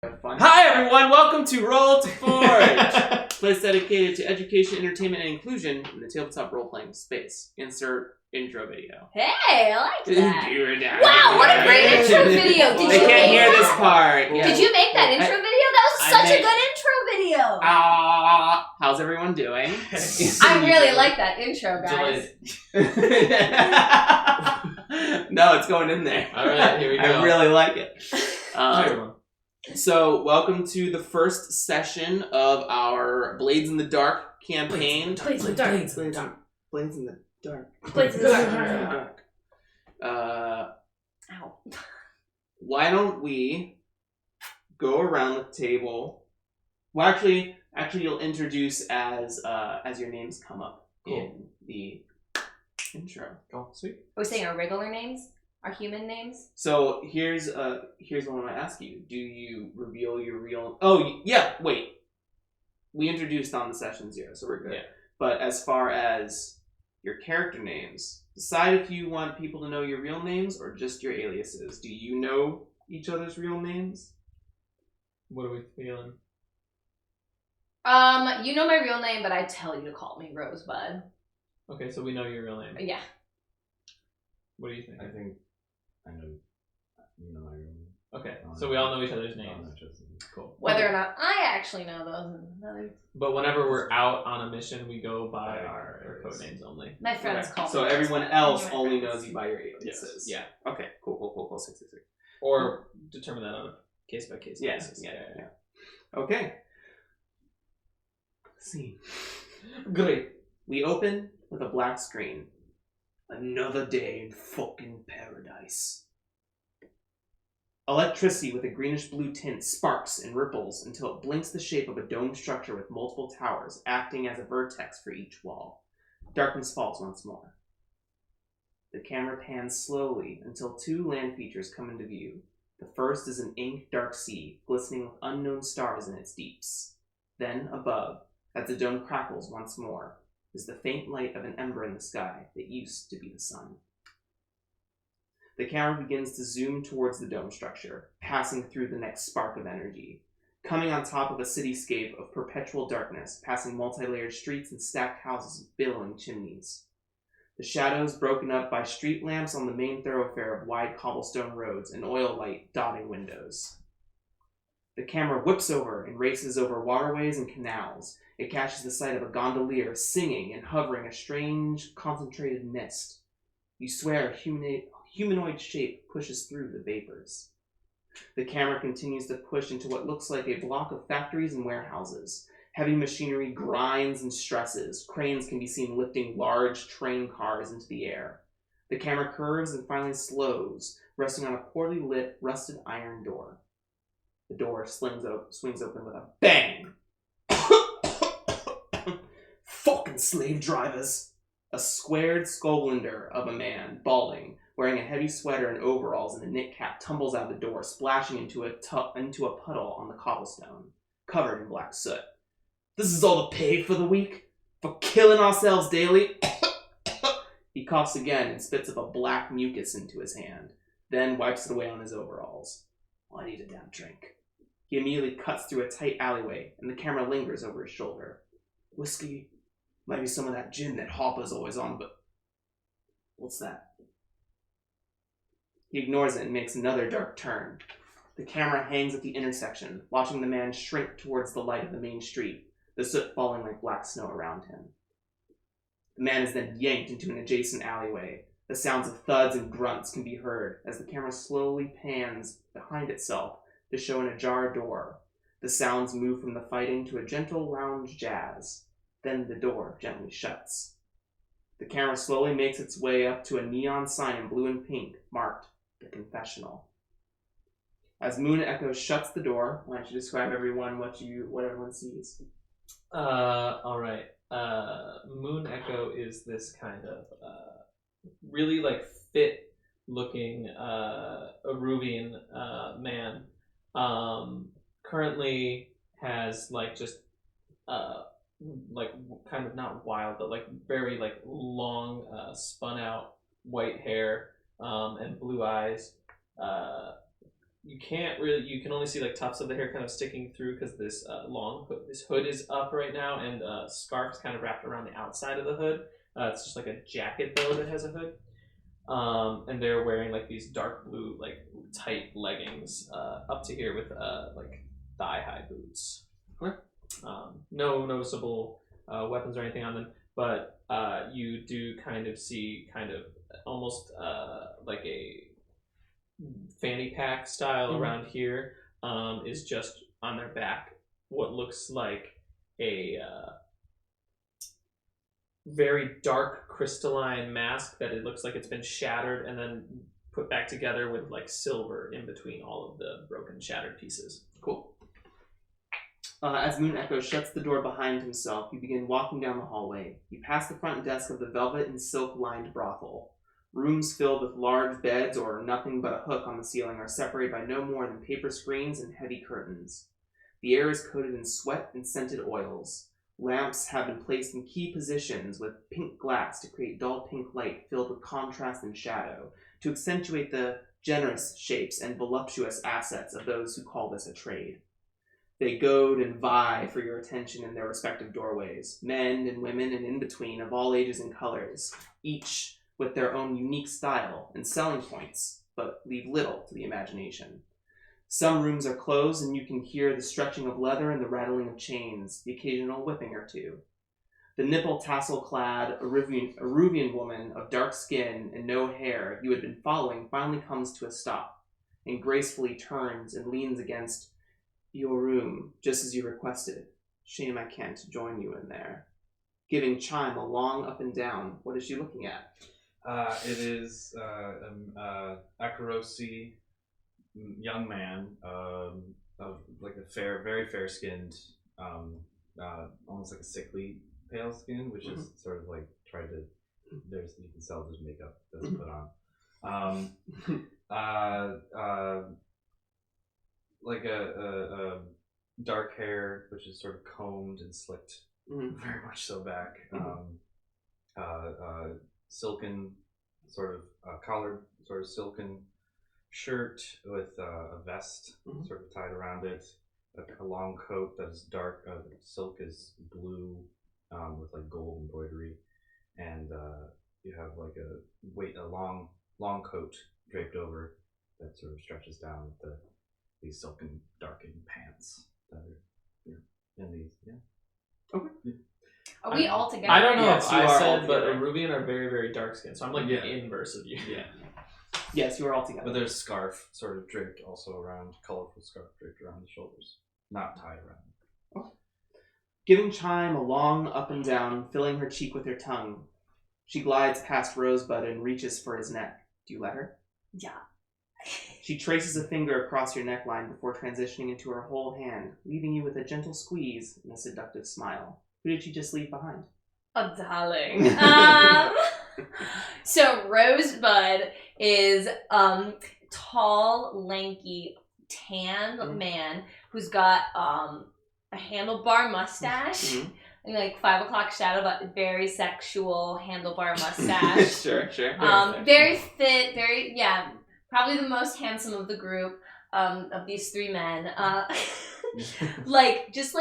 Fun. Hi everyone, welcome to Roll to Forge, place dedicated to education, entertainment, and inclusion in the tabletop role-playing space. Insert intro video. Hey, I like that. Wow, what a great intro video! Did they you can't make hear that? this part. Did you make that intro video? That was such a good intro video. How's everyone doing? I really like that intro, guys. No, it's going in there. All right, here we go. I really like it. So, welcome to the first session of our Blades in the Dark campaign. Blades in the Dark. Blades in the Dark. Blades in the Dark. Ow. Why don't we go around the table? Well, actually, you'll introduce as your names come up in the intro. Oh, sweet. Are we saying our regular names? Our human names? So here's what I want to ask you. Do you reveal your real... Oh, yeah, wait. We introduced on the session 0, so we're good. Yeah. But as far as your character names, decide if you want people to know your real names or just your aliases. Do you know each other's real names? What are we feeling? You know my real name, but I tell you to call me Rosebud. Okay, so we know your real name. Yeah. What do you think? I think I know you know my real name. Okay, so we all know each other's names. Cool. Whether or not I actually know those is another. But whenever we're out on a mission, we go by our code names only. My friends call me. So everyone else only knows you by your aliases. Yeah. Okay, cool. 6. Or determine that on a case-by-case Yes. basis. Yeah. Okay. Scene. Great. We open with a black screen. Another day in fucking paradise. Electricity with a greenish-blue tint sparks and ripples until it blinks the shape of a dome structure with multiple towers, acting as a vertex for each wall. Darkness falls once more. The camera pans slowly until 2 land features come into view. The first is an ink dark sea, glistening with unknown stars in its deeps. Then, above, as the dome crackles once more, is the faint light of an ember in the sky that used to be the sun. The camera begins to zoom towards the dome structure, passing through the next spark of energy, coming on top of a cityscape of perpetual darkness, passing multi-layered streets and stacked houses with billowing chimneys. The shadows broken up by street lamps on the main thoroughfare of wide cobblestone roads and oil light dotting windows. The camera whips over and races over waterways and canals. It catches the sight of a gondolier singing and hovering a strange, concentrated mist. You swear a humanoid shape pushes through the vapors. The camera continues to push into what looks like a block of factories and warehouses. Heavy machinery grinds and stresses. Cranes can be seen lifting large train cars into the air. The camera curves and finally slows, resting on a poorly lit, rusted iron door. The door swings open with a bang. Fucking slave drivers! A squared skullender of a man, balding, wearing a heavy sweater and overalls and a knit cap, tumbles out the door, splashing into a puddle on the cobblestone, covered in black soot. This is all the pay for the week? For killing ourselves daily? He coughs again and spits up a black mucus into his hand, then wipes it away on his overalls. I need a damn drink. He immediately cuts through a tight alleyway, and the camera lingers over his shoulder. Whiskey? Maybe some of that gin that Hopper's always on, but... What's that? He ignores it and makes another dark turn. The camera hangs at the intersection, watching the man shrink towards the light of the main street, the soot falling like black snow around him. The man is then yanked into an adjacent alleyway. The sounds of thuds and grunts can be heard as the camera slowly pans behind itself to show an ajar door. The sounds move from the fighting to a gentle lounge jazz. Then the door gently shuts. The camera slowly makes its way up to a neon sign in blue and pink, marked The Confessional. As Moon Echo shuts the door, why don't you describe everyone what everyone sees? Alright. Moon Echo is this kind of really like fit looking Aruvian man. Currently has like just like kind of not wild, but like very like long spun out white hair and blue eyes. you can't really. You can only see like tufts of the hair kind of sticking through because this this hood is up right now, and scarf is kind of wrapped around the outside of the hood. It's just like a jacket though that has a hood. And they're wearing like these dark blue like tight leggings up to here with like thigh high boots. Okay. No noticeable weapons or anything on them, but you do kind of see almost like a fanny pack style around here is just on their back what looks like a very dark crystalline mask that it looks like it's been shattered and then put back together with like silver in between all of the broken shattered pieces. Cool. As Moon Echo shuts the door behind himself, you begin walking down the hallway. You pass the front desk of the velvet and silk-lined brothel. Rooms filled with large beds or nothing but a hook on the ceiling are separated by no more than paper screens and heavy curtains. The air is coated in sweat and scented oils. Lamps have been placed in key positions with pink glass to create dull pink light filled with contrast and shadow, to accentuate the generous shapes and voluptuous assets of those who call this a trade. They goad and vie for your attention in their respective doorways, men and women and in between of all ages and colors, each with their own unique style and selling points, but leave little to the imagination. Some rooms are closed and you can hear the stretching of leather and the rattling of chains, the occasional whipping or two. The nipple tassel-clad Aruvian woman of dark skin and no hair you had been following finally comes to a stop and gracefully turns and leans against your room, just as you requested. Shame I can't join you in there. Giving Chime a long up and down. What is she looking at? It is Akarosi young man, of like a very fair-skinned, almost like a sickly pale skin, which is sort of like tried to. You can sell there's makeup that's put on. Like a dark hair, which is sort of combed and slicked, very much so back. Silken, sort of collared, sort of silken shirt with a vest sort of tied around it. A long coat that is dark. The silk is blue with like gold embroidery, and you have like a long coat draped over that sort of stretches down with these silken darkened pants that are in these. Okay. Are we all together? I don't know Yes, if you I are all said, but together. Arubian are very, very dark skinned, so I'm like the inverse of you. Yeah. Yes, you are all together. But there's a scarf sort of draped also around, colorful scarf draped around the shoulders, not tied around. Giving Chime a long up and down, filling her cheek with her tongue. She glides past Rosebud and reaches for his neck. Do you let her? Yeah. She traces a finger across your neckline before transitioning into her whole hand, leaving you with a gentle squeeze and a seductive smile. Who did she just leave behind? Oh, darling. So Rosebud is tall, lanky, tan man who's got a handlebar mustache. And like 5 o'clock shadow, but very sexual handlebar mustache. Sure. Very fit, probably the most handsome of the group of these three men. Just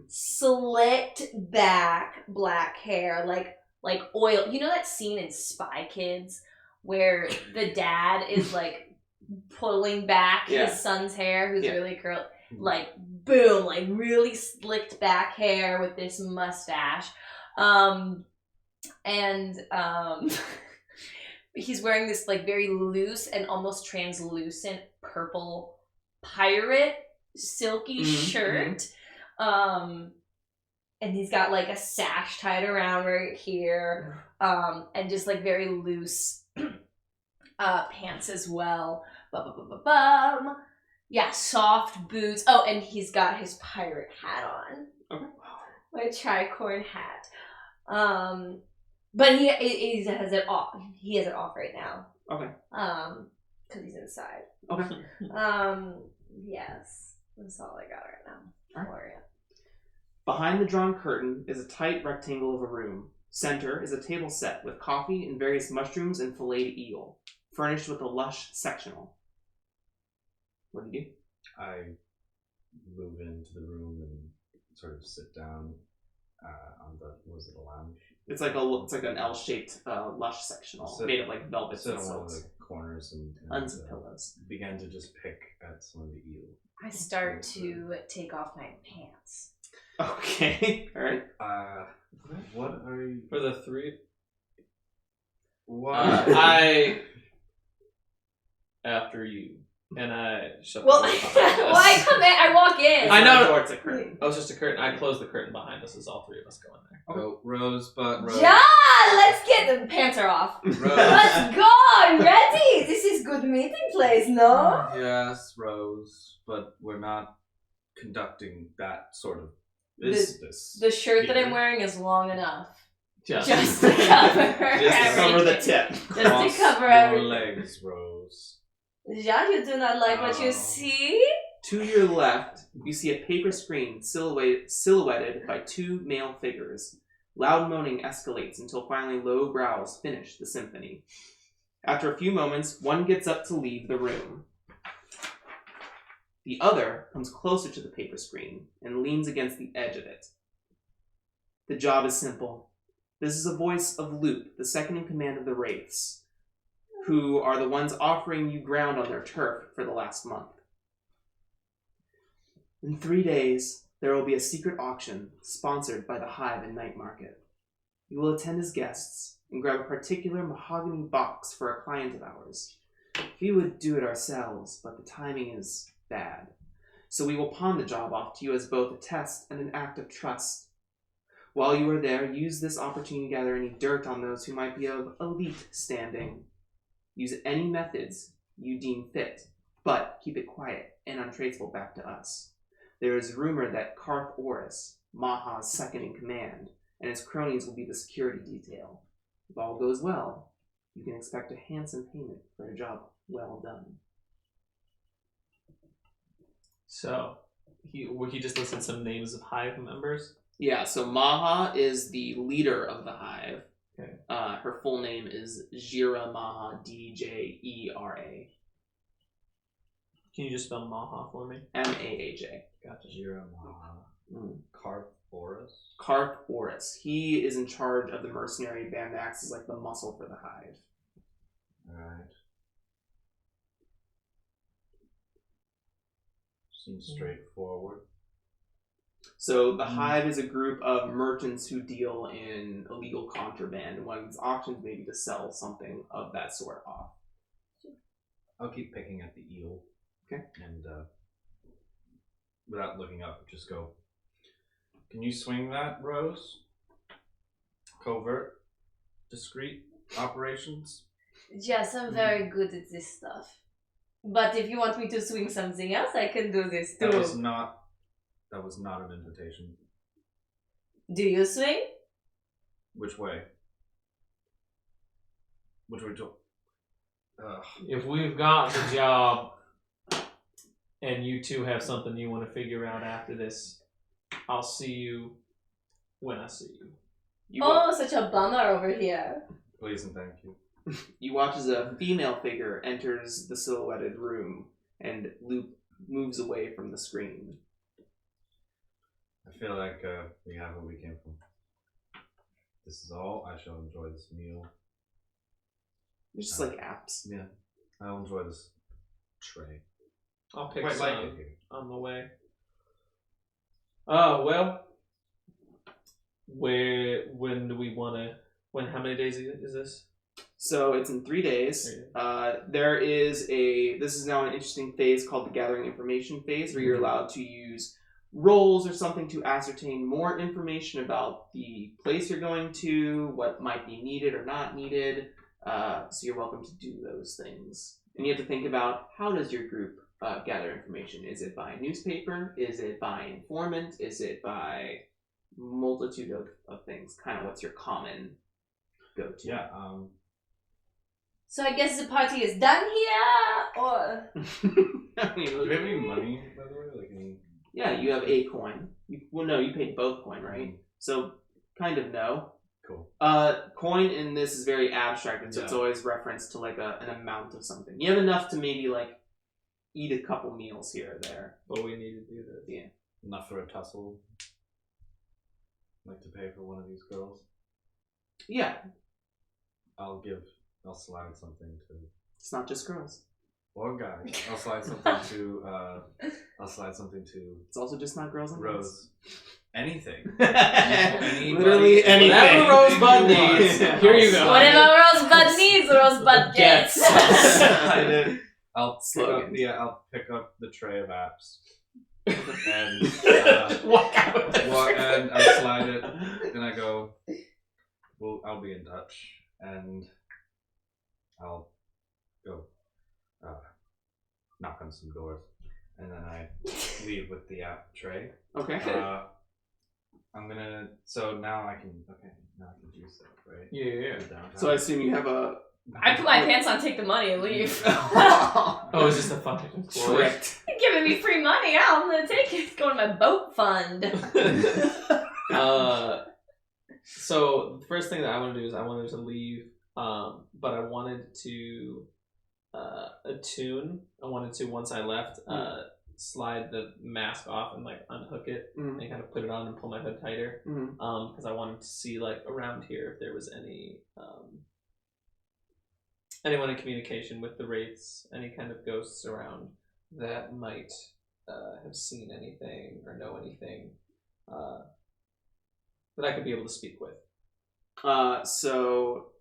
slicked back black hair, like oil. You know that scene in Spy Kids where the dad is like pulling back his son's hair, who's really curly, like boom, like really slicked back hair with this mustache, he's wearing this like very loose and almost translucent purple pirate silky shirt. And he's got like a sash tied around right here, and just like very loose pants as well. Yeah, soft boots. Oh, and he's got his pirate hat on. Okay. My tricorn hat. But he has it off. He has it off right now. Okay. Because he's inside. Okay. Yes. That's all I got right now. All right. Behind the drawn curtain is a tight rectangle of a room. Center is a table set with coffee and various mushrooms and filleted eel, furnished with a lush sectional. What do you do? I move into the room and sort of sit down on the, was it a lounge? It's like an L-shaped lush sectional made of like velvet sit and on one of silks. the corners and Unzip pillows. began to just pick at some of the eel. I start to take off my pants. Okay. All right. What are you? For the three, What? after you, and I shut Well, the door behind us. well, I come in. I walk in. I know. Door, it's a curtain. Oh, it's just a curtain. I closed the curtain behind us as all three of us go in there. Oh, Rose. Yeah, let's get the pants are off. Rose. Let's go. I'm ready. This is good meeting place, no? Yes, Rose, but we're not conducting that sort of business. The shirt that I'm here. wearing is long enough. Just Just to cover Just to cover the everything. tip. Just to Cross cover your everything. legs, Rose. Yeah, you do not like what you Oh. see? To your left, you see a paper screen silhouetted by two male figures. Loud moaning escalates until finally low growls finish the symphony. After a few moments, one gets up to leave the room. The other comes closer to the paper screen and leans against the edge of it. The job is simple. This is a voice of Loop, the second in command of the Wraiths, who are the ones offering you ground on their turf for the last month. In 3 days, there will be a secret auction sponsored by the Hive and Night Market. You will attend as guests and grab a particular mahogany box for a client of ours. We would do it ourselves, but the timing is bad. So we will pawn the job off to you as both a test and an act of trust. While you are there, use this opportunity to gather any dirt on those who might be of elite standing. Use any methods you deem fit, but keep it quiet and untraceable back to us. There is rumor that Karth Oris, Maha's second in command, and his cronies will be the security detail. If all goes well, you can expect a handsome payment for a job well done. So, he just listed some names of Hive members. Yeah, so Maha is the leader of the Hive. Okay. Her full name is Jira Maha, D-J-E-R-A. Can you just spell Maha for me? M-A-H-A. Gotcha. Jira Maha. Karth Oris. Karth Oris. He is in charge of the mercenary band that acts as like the muscle for the Hive. Alright. Seems straightforward. So the Hive is a group of merchants who deal in illegal contraband, and one of its auctions may be to sell something of that sort off. I'll keep picking at the eel. Okay. And without looking up, just go. Can you swing that, Rose? Covert, discreet operations. Yes, I'm very good at this stuff. But if you want me to swing something else, I can do this too. That was not an invitation. Do you swing? Which way? Which way to? If we've got the job, and you two have something you want to figure out after this, I'll see you when I see you. Oh, such a bummer over here. Please and thank you. You watch as a female figure enters the silhouetted room, and Luke moves away from the screen. I feel like we have what we came from. This is all. I shall enjoy this meal. It's just like apps. Yeah, I'll enjoy this tray. I'll pick Quite some like it here. on the way. Oh, well. When do we want to... How many days is this? So it's in 3 days. This is now an interesting phase called the gathering information phase, where you're allowed to use rolls or something to ascertain more information about the place you're going to, what might be needed or not needed. So you're welcome to do those things. And you have to think about, how does your group gather information? Is it by newspaper? Is it by informant? Is it by multitude of things? Kind of what's your common go-to? Yeah. So I guess the party is done here, or... I mean, Do we have any money, by the way? Like any? yeah, you have a coin. You paid both coin, right? So, kind of no. Cool. Coin in this is very abstract, and so it's always referenced to like an amount of something. You have enough to maybe eat a couple meals here or there. But we need to do this. Yeah. Enough for a tussle. Like to pay for one of these girls. Yeah, I'll slide something to it's not just girls. or guys. I'll slide something to It's also just not girls and Rose. Anything. Literally anything. Whatever Rosebud needs. Here you go. Whatever Rosebud needs, Rosebud gets. I'll pick up the tray of apps and Walk out. and I slide it and I go. Well, I'll be in touch and I'll go knock on some doors and then I leave with the app tray. Okay. So now I can do stuff, right? Yeah. So I assume you have a I put my pants on, take the money, and leave. Oh, is this a fucking employee? tricked. You're giving me free money. Yeah, I'm gonna take it. It's going to my boat fund. So the first thing that I want to do is I wanted to leave, but I wanted to attune. I wanted to, once I left, slide the mask off and like unhook it and kind of put it on and pull my hood tighter, because I wanted to see like around here if there was anyone in communication with the wraiths, any kind of ghosts around that might have seen anything or know anything that I could be able to speak with. So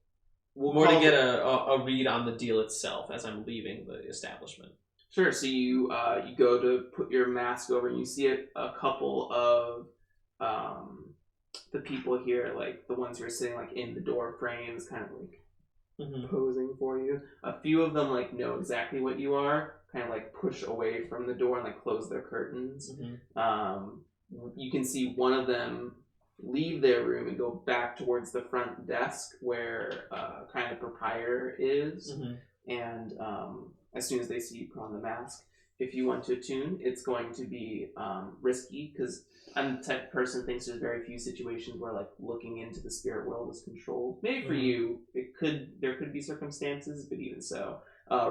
we'll More to call get a read on the deal itself as I'm leaving the establishment. Sure. So you go to put your mask over, and you see a couple of the people here, like the ones who are sitting like in the door frames, kind of like posing for you. A few of them like know exactly what you are, kind of like push away from the door and like close their curtains. You can see one of them leave their room and go back towards the front desk where kind of proprietor is, and as soon as they see you put on the mask, if you want to attune, it's going to be risky, because I'm the type of person who thinks there's very few situations where like looking into the spirit world is controlled. Maybe for you, there could be circumstances, but even so,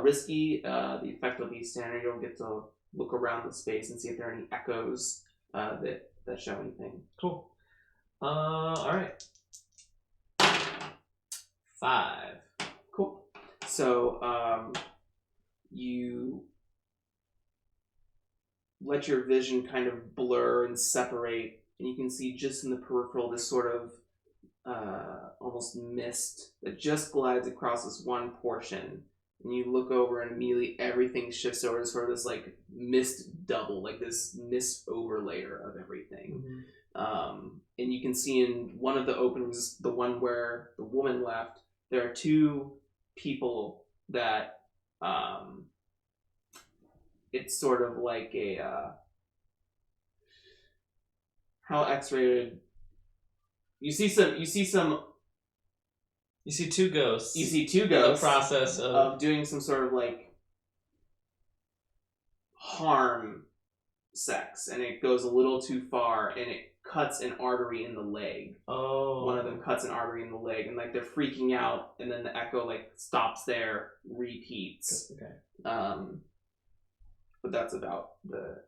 risky. The effect will be standard. You'll get to look around the space and see if there are any echoes that show anything. Cool. All right. 5. Cool. So you let your vision kind of blur and separate, and you can see just in the peripheral this sort of almost mist that just glides across this one portion. And you look over and immediately everything shifts over to sort of this like mist double, like this mist overlayer of everything. And you can see in one of the openings, the one where the woman left, there are 2 people that it's sort of like a how X-rated. You see 2 ghosts. You see 2 ghosts. The process of doing some sort of like harm sex, and it goes a little too far, and it cuts an artery in the leg. One of them cuts an artery in the leg, and like they're freaking out, and then the echo like stops there, repeats. Okay. But that's about the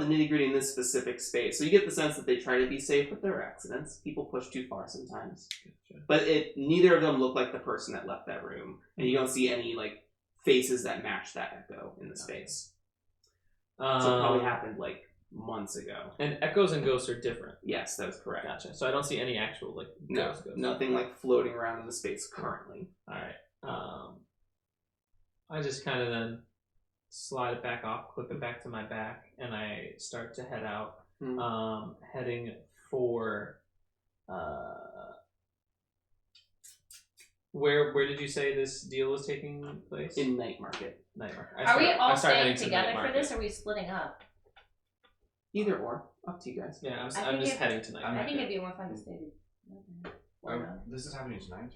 nitty-gritty in this specific space. So you get the sense that they try to be safe, but there are accidents. People push too far sometimes. Gotcha. But neither of them look like the person that left that room, and you don't see any like faces that match that echo in the space. So it probably happened like months ago. And echoes and ghosts are different. Yes, that is correct. Gotcha. So I don't see any actual like ghosts. Nothing like floating around in the space currently. All right. I just kind of then slide it back off, clip it back to my back, and I start to head out, heading for where did you say this deal was taking place? In Night Market. Night Market. Are we all staying together for this, or are we splitting up? Either or, up to you guys. Yeah, I'm just heading tonight. I think it'd be more fun to stay together. This is happening tonight.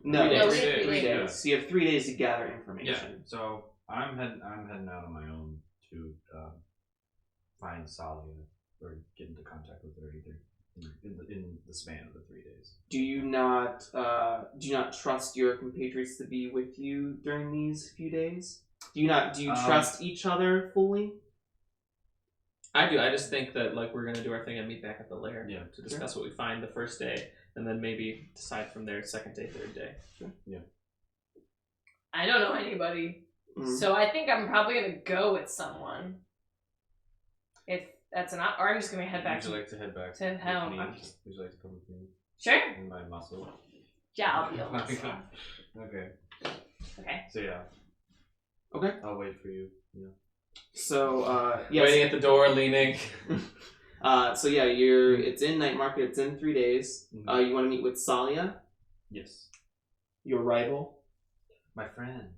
No, 3 days. 3 days. So you have 3 days to gather information. Yeah. So I'm heading out on my own to find Salia or get into contact with her either in the span of the 3 days. Do you not trust your compatriots to be with you during these few days? Do you trust each other fully? I do. I just think that like we're gonna do our thing and meet back at the lair to discuss Sure. what we find the first day, and then maybe decide from there second day, third day. Sure. Yeah. I don't know anybody, Mhm. so I think I'm probably gonna go with someone. If that's an or I'm just gonna head back. Would you like to head back to with home. me? Would you like to come with me? Sure. In my muscle. Yeah, I'll be able to. Okay. Okay. So yeah. Okay. I'll wait for you. Yeah. So yes. Waiting at the door, leaning. So yeah, it's in night market. It's in 3 days. Mhm. You want to meet with Salia, Yes. your rival. My friend.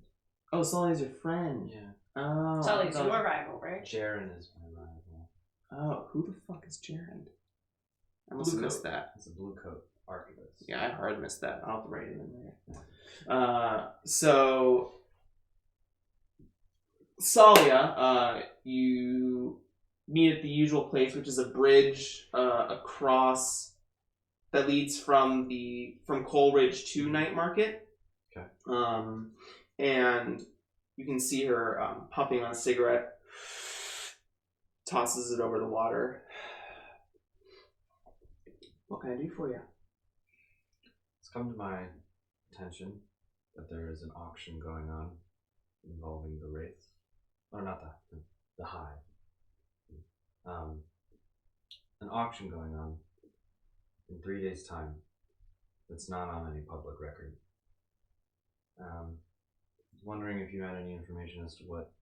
Oh, Salia's your friend. Yeah. Oh. Sully's your rival, right? Jaren is my rival. Oh, who the fuck is Jared? I must have Blue missed coat. that. It's a blue coat archivist. Yeah, I hard missed that. I'll have to write it in there. So Salia, you meet at the usual place, which is a bridge across that leads from Coleridge to Night Market. Okay. And you can see her puffing on a cigarette, tosses it over the water. What can I do for you? It's come to my attention that there is an auction going on involving the Wraith. Or not the Hive. An auction going on in 3 days' time that's not on any public record. I was wondering if you had any information as to what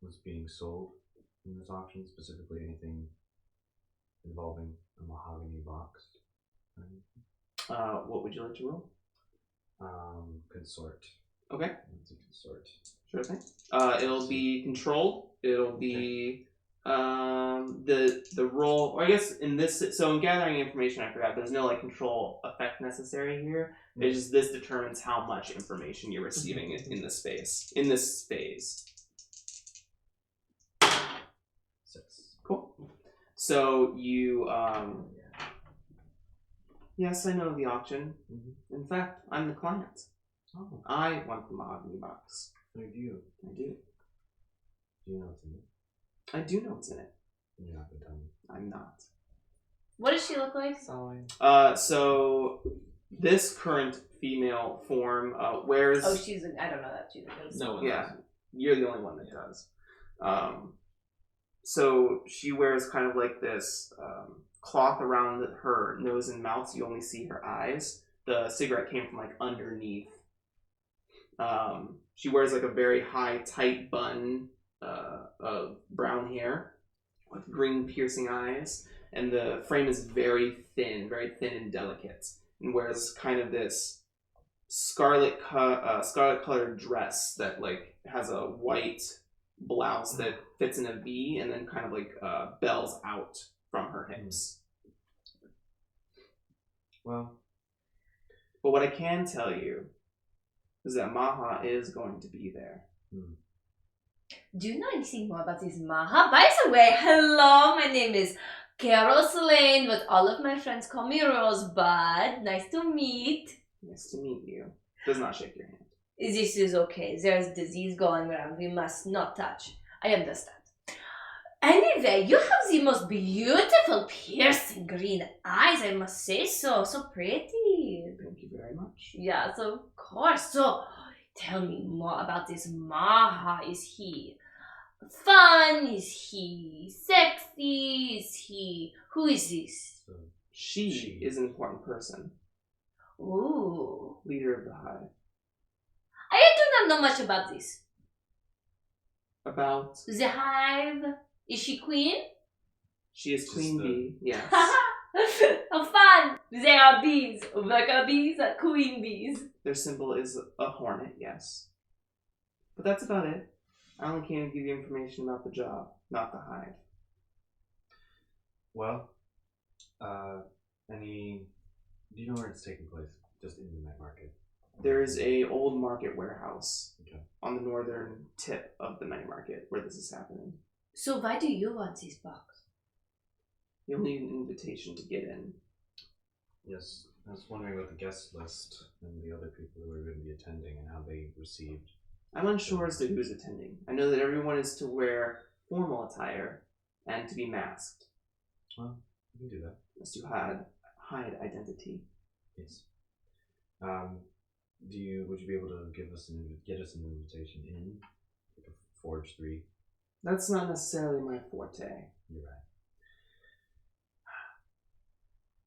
was being sold in this auction, specifically anything involving a mahogany box. What would you like to roll? Consort. Okay. It's a consort. Sure thing. It'll be controlled. It'll be the role. Or I guess in this. So in gathering information, I forgot. There's no like control effect necessary here. It's just this determines how much information you're receiving in this space. In this phase. 6. Cool. So you. Yes, I know the auction. Mm-hmm. In fact, I'm the client. Oh, I want the mahogany box. I do. I do. Do you know what's in it? I do know what's in it. You're not gonna tell me. I'm not. What does she look like? Sorry. So this current female form wears. Oh, I don't know that she's a ghost. No one Yeah, knows. you're the only one that does. So she wears kind of like this cloth around her nose and mouth, so you only see her eyes. The cigarette came from like underneath. She wears like a very high, tight bun of brown hair with green piercing eyes, and the frame is very thin and delicate, and wears kind of this scarlet colored dress that like has a white blouse that fits in a V and then kind of like bells out from her hips. Well, but what I can tell you is that Maha is going to be there. Do you know anything more about this Maha? By the way, hello, my name is Carol Slane, but all of my friends call me Rosebud. Nice to meet. Nice to meet you. Does not shake your hand. This is okay. There's disease going around. We must not touch. I understand. Anyway, you have the most beautiful piercing green eyes, I must say so. So pretty. Thank you very much. Yes, of course. So, tell me more about this Maha. Is he fun? Is he sexy? Who is this? so She is an important person. Ooh. Leader of the Hive. I do not know much about this. About? The Hive? Is she queen? She is Queen Bee. Yes. How fun! There are bees. Worker bees are queen bees. Their symbol is a hornet, yes. But that's about it. I only came to give you information about the job, not the hive. Well, do you know where it's taking place? Just in the night market. There is a old market warehouse Okay. on the northern tip of the night market where this is happening. So why do you want this box? You'll need an invitation to get in. Yes, I was wondering about the guest list and the other people who are going to be attending and how they received. I'm unsure as to who is attending. I know that everyone is to wear formal attire and to be masked. Well, you can do that. As to hide identity. Yes. Would you be able to get us an invitation in? Like a Forge 3? That's not necessarily my forte. You're right.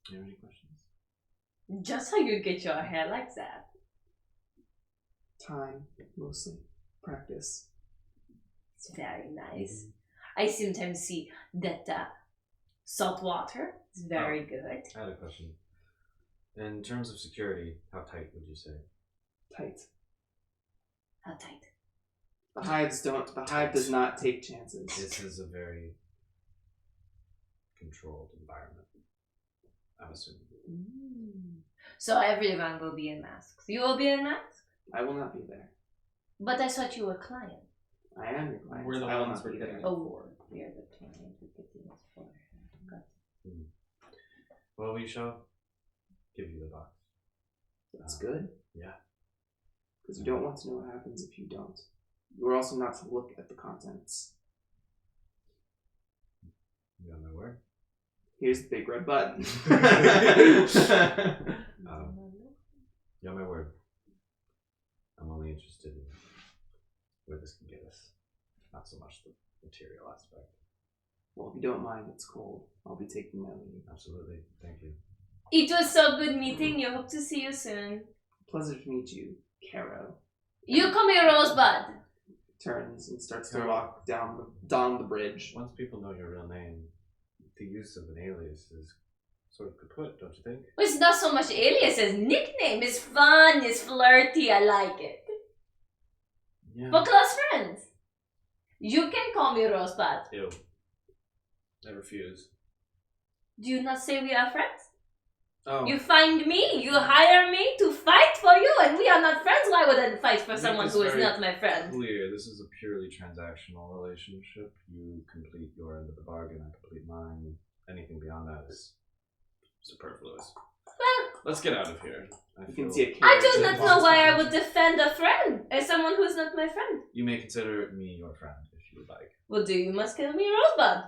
Do you have any questions? Just how you get your hair like that. Time, mostly. Practice. It's very nice. I sometimes see that salt water is very good. I had a question. In terms of security, how tight would you say? Tight. How tight? The hive does not take chances. This is a very controlled environment, I'm assuming. So everyone will be in masks. You will be in masks? I will not be there. But I thought you were a client. I am your client. We're the I will ones not we're be getting there. it Oh, for. you're the client. We're getting this for. Got it. Well, we shall give you the box. That's good. Yeah. Because you don't want to know what happens if you don't. You are also not to look at the contents. You got my word? Here's the big red button. You got my word. I'm only interested in where this can get us. Not so much the material aspect. Well, if you don't mind, it's cold. I'll be taking my leave. Absolutely. Thank you. It was so good meeting you. Hope to see you soon. Pleasure to meet you, Caro. You come here, Rosebud. Turns and starts to Caro. walk down the bridge. Once people know your real name, the use of an alias is sort of kaput, don't you think? Well, it's not so much alias as nickname. It's fun, it's flirty, I like it. Yeah. For close friends. You can call me Rosebud. Ew. I refuse. Do you not say we are friends? Oh. You find me, you hire me to fight for you, and we are not friends. Why would I fight for Make someone this who is very not my friend? Clear. This is a purely transactional relationship. You complete your end of the bargain, I complete mine. Anything beyond that is superfluous. Well, Let's get out of here. You can see a I carriage do that not know walks why I behind would defend a friend as someone who is not my friend. You may consider me your friend if you would like. Well, do you must call me Rosebud.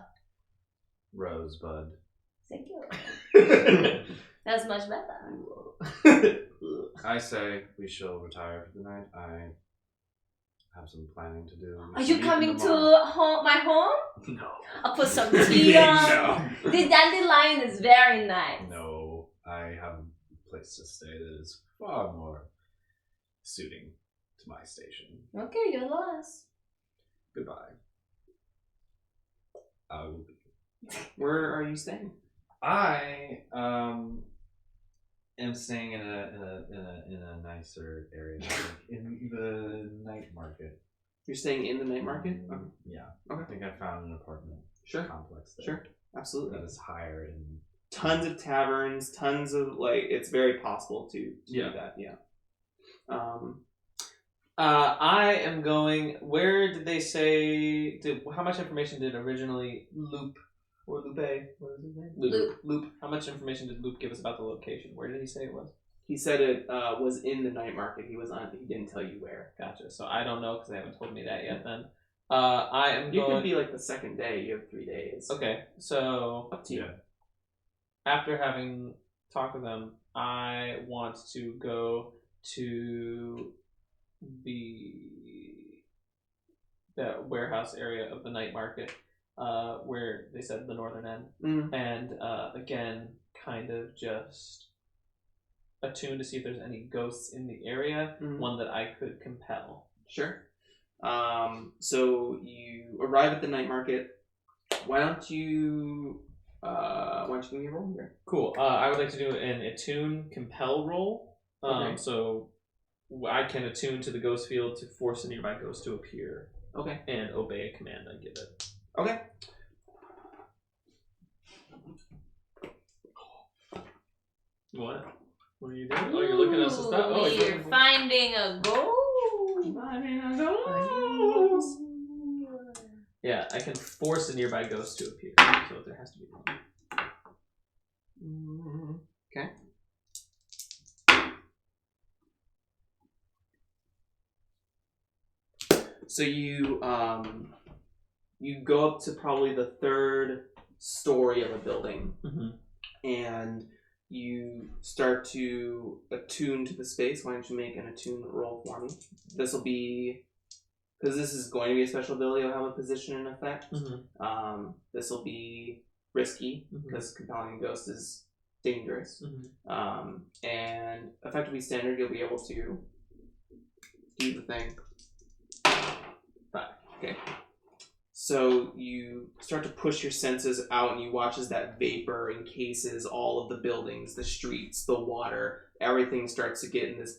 Rosebud. Thank you. you. That's much better. I say we shall retire for the night. I have some planning to do. We Are shall you meet coming to tomorrow. my home? No. I'll put some tea on. No. The dandelion is very nice. No. I have a place to stay that is far more suiting to my station. Okay, you're lost. Goodbye. I will be. Where are you staying? I am staying in a nicer area, like in the night market. You're staying in the night market? Okay. Yeah. Okay. I think I found an apartment Sure. complex there. Sure. Absolutely. That is higher in. Tons of taverns, tons of it's very possible to Yeah. do that. Yeah. I am going. Where did they say? How much information did originally Loop or Lupe? What is his name? Loop. How much information did Loop give us about the location? Where did he say it was? He said it was in the night market. He didn't tell you where. Gotcha. So I don't know because they haven't told me that yet. Then I am You going. could be like the second day. You have 3 days. Okay. So Up to you. Yeah. after having talked with them, I want to go to the warehouse area of the night market, where they said the northern end, and again, kind of just attune to see if there's any ghosts in the area, one that I could compel. Sure. So you arrive at the night market. Why don't you give me a roll here? Cool. I would like to do an attune compel roll. Okay. So I can attune to the ghost field to force a nearby ghost to appear. Okay. And obey a command I give it. Okay. What? What are you doing? Oh, you're looking at some stuff. Oh, you're We're looking finding a gold. Yeah, I can force a nearby ghost to appear. So there has to be one. Okay. So you go up to probably the third story of a building, and you start to attune to the space. Why don't you make an attune roll for me? This will be, because this is going to be a special ability, will have a position and effect. This will be risky because compelling ghost is dangerous. And effectively standard, you'll be able to do the thing. 5. Okay. So you start to push your senses out, and you watch as that vapor encases all of the buildings, the streets, the water. Everything starts to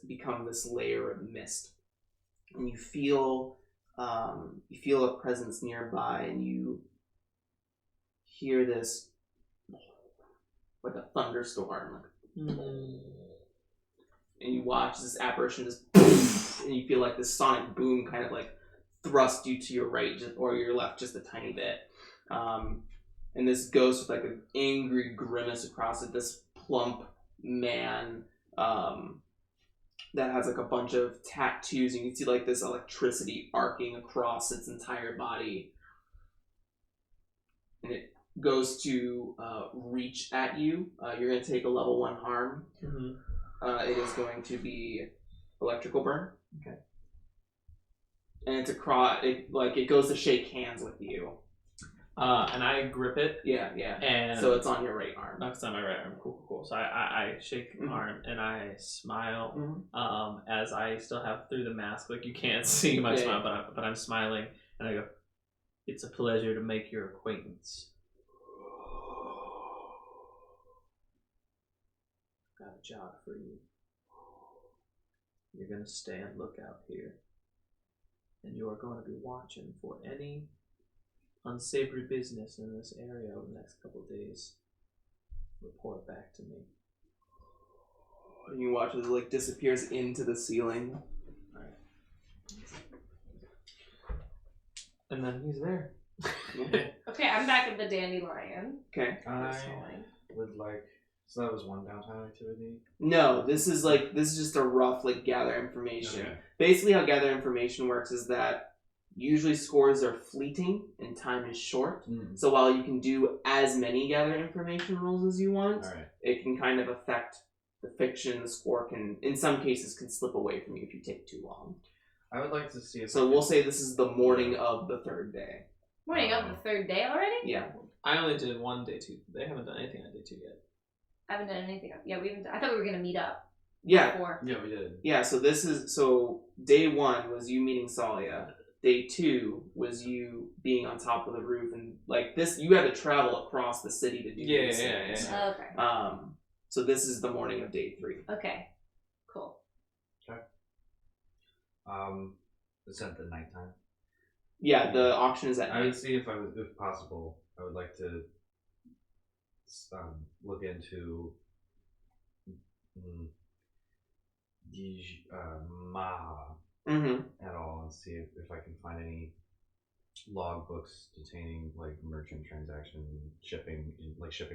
become this layer of mist, and you feel a presence nearby, and you hear this like a thunderstorm, and you watch this apparition just, and you feel like this sonic boom kind of like thrust you to your right or your left just a tiny bit. And this ghost with like an angry grimace across it, this plump man that has like a bunch of tattoos, and you can see like this electricity arcing across its entire body. And it goes to reach at you. You're going to take a level 1 harm. It is going to be electrical burn. Okay. And it's it goes to shake hands with you. And I grip it. Yeah. And so it's on your right arm. No, it's on my right arm. Cool. So I shake arm and I smile. As I still have through the mask, like you can't see my smile, but I'm smiling, and I go, "It's a pleasure to make your acquaintance. Got a job for you. You're gonna stay and look out here. And you are going to be watching for any unsavory business in this area over the next couple of days. Report back to me." And you watch as it disappears into the ceiling. Alright. And then he's there. Okay, I'm back at the dandelion. Okay. I would like. So that was one downtime activity? No, this is just a rough gather information. Okay. Basically how gather information works is that usually scores are fleeting and time is short. So while you can do as many gather information rolls as you want, it can kind of affect the fiction. The score can, in some cases, can slip away from you if you take too long. I would like to see if So we'll say this is the morning of the third day. Morning of the third day already? Yeah. I only did one day 2. They haven't done anything on day 2 yet. I haven't done anything. Yeah, we haven't. I thought we were gonna meet up. Yeah. Before. Yeah, we did. Yeah, so day 1 was you meeting Salia. Day 2 was you being on top of the roof, and this you had to travel across the city to do these things. Oh, okay. So this is the morning of day 3. Okay. Cool. Okay. It's at the nighttime. Yeah, the auction is at I night. would see if possible, I would like to look into Maha at all, and see if I can find any logbooks detaining merchant transaction shipping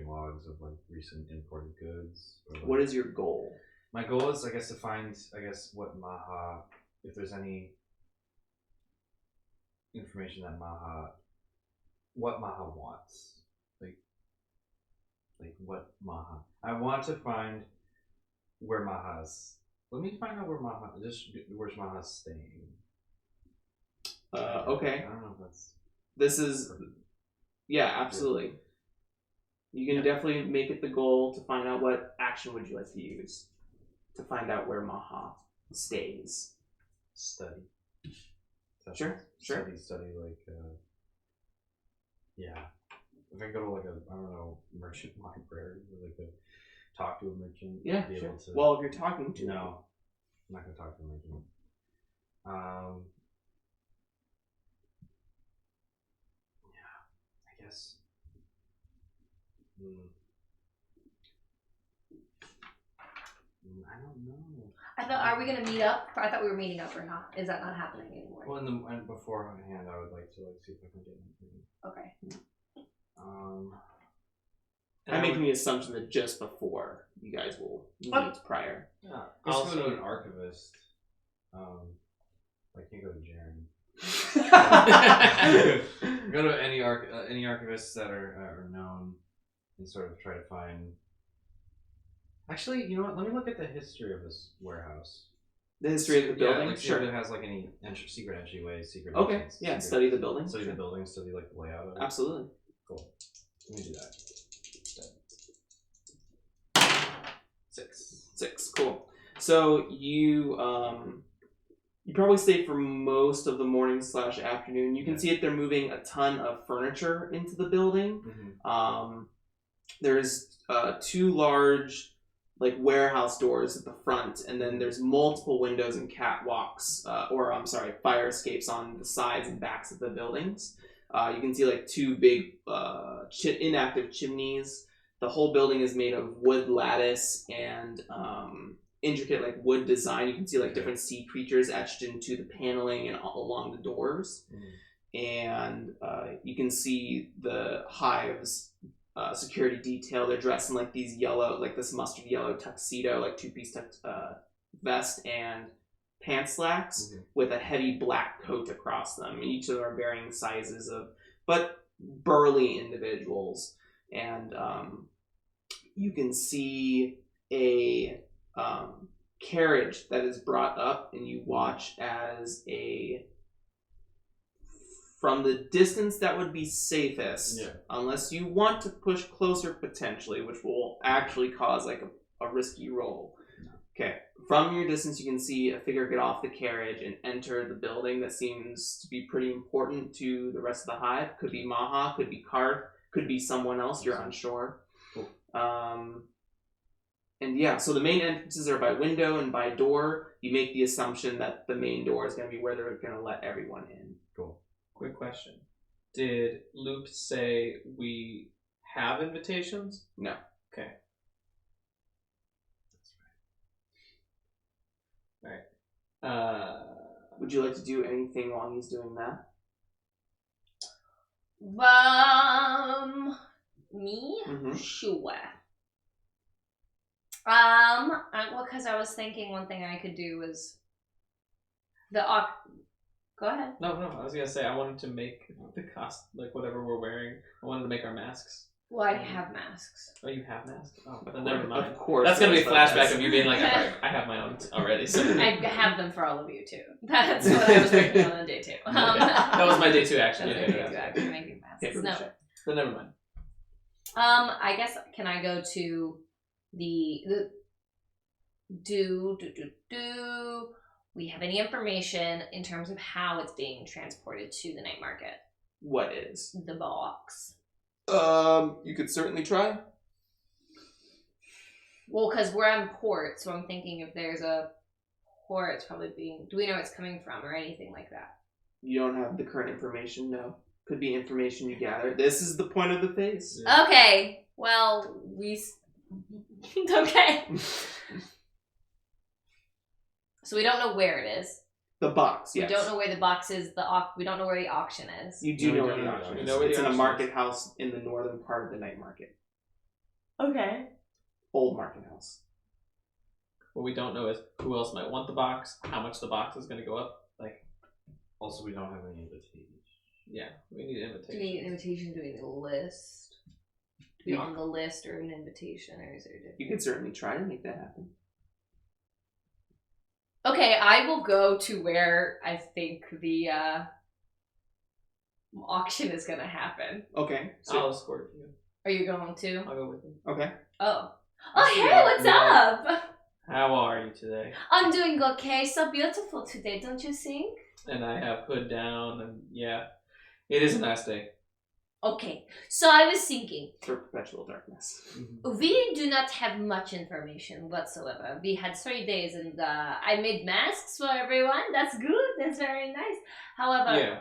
logs of recent imported goods. What is your goal? My goal is, to find what Maha, if there's any information that what Maha wants. What Maha. I want to find where Maha's. Let me find out where where's Maha's staying. Okay. I don't know if that's. This is. Yeah, absolutely. You can definitely make it the goal to find out what action would you like to use to find out where Maha stays. Study. Sure. Study yeah. If I go to merchant library, talk to a merchant. Yeah, be sure. able to. Well, if you're talking to no, I'm not gonna talk to a merchant. Yeah, I guess. I don't know. Are we gonna meet up? I thought we were meeting up or not. Is that not happening anymore? Well, beforehand, I would like to see if I can get anything. Okay. I'm making the assumption that just before you guys will meet prior. I'll go to an archivist. I can't go to Jaren. Go to any archivists that are known and sort of try to find. Actually, you know what? Let me look at the history of this warehouse. The history of the building? Yeah, like see Sure. if it has like any secret entryways, secret Okay, entrance, yeah, secret- study the building. Study Sure. the building, study like the layout of it. Absolutely. Cool. Let me do that. 6. Cool. So you probably stay for most of the morning / afternoon. You can see that they're moving a ton of furniture into the building. Mm-hmm. There's 2 large like warehouse doors at the front, and then there's multiple windows and catwalks, fire escapes on the sides and backs of the buildings. You can see like 2 big inactive chimneys. The whole building is made of wood lattice and intricate like wood design. You can see like different sea creatures etched into the paneling and along the doors. And you can see the hive's security detail. They're dressed in like these yellow, like this mustard yellow tuxedo, like 2-piece vest and pant slacks with a heavy black coat across them. And each of them are varying sizes but burly individuals. And you can see a carriage that is brought up, and you watch as from the distance that would be safest, unless you want to push closer potentially, which will actually cause like a risky roll. Okay, from your distance you can see a figure get off the carriage and enter the building that seems to be pretty important to the rest of the hive. Could be Maha, could be Karth, could be someone else, you're unsure. Cool. And yeah, so the main entrances are by window and by door. You make the assumption that the main door is going to be where they're going to let everyone in. Cool. Quick question. Did Loop say we have invitations? No. Okay. Alright. Would you like to do anything while he's doing that? Me? Mhm. Sure. Because I was thinking one thing I could do was Go ahead. No, I was gonna say I wanted to make the cost, like whatever we're wearing. I wanted to make our masks. Well, I have masks. Oh, you have masks? Oh, then never mind. Of course. That's gonna be a that's flashback of you being like, I have my own already. So I have them for all of you too. That's what I was working on day 2. Okay. That was my day 2 action. That's my day 2 action, making masks. No. But never mind. I guess can I go to the we have any information in terms of how it's being transported to the night market? What is? The box. You could certainly try. Well, because we're on port, so I'm thinking if there's a port, it's probably being. Do we know where it's coming from or anything like that? You don't have the current information, no. Could be information you gather. This is the point of the phase. Yeah. Okay. Well, okay. So we don't know where it is. The box, yes. We don't know where the box is. We don't know where the auction is. You do No, we know don't where the know auction the is. auction. It's in a auction market house in the northern part of the night market. Okay. Old market house. What we don't know is who else might want the box, how much the box is gonna go up. Like, Also, we don't have any invitations. yeah, we need Do we need an invitation? Do we need a list? To be on the list or an invitation, or is there a difference? You could certainly try to make that happen. Okay, I will go to where I think the auction is going to happen. Okay. So, I'll escort you. Are you going to? I'll go with you. okay. Oh. Actually, Hey, what's yeah. up? How are you today? I'm doing okay. So beautiful today, don't you think? And I have hood down, and yeah, it is a nice day. Okay, so I was thinking, For perpetual darkness. we do not have much information whatsoever. We had 3 days and I made masks for everyone. That's good. That's very nice. However, Yeah.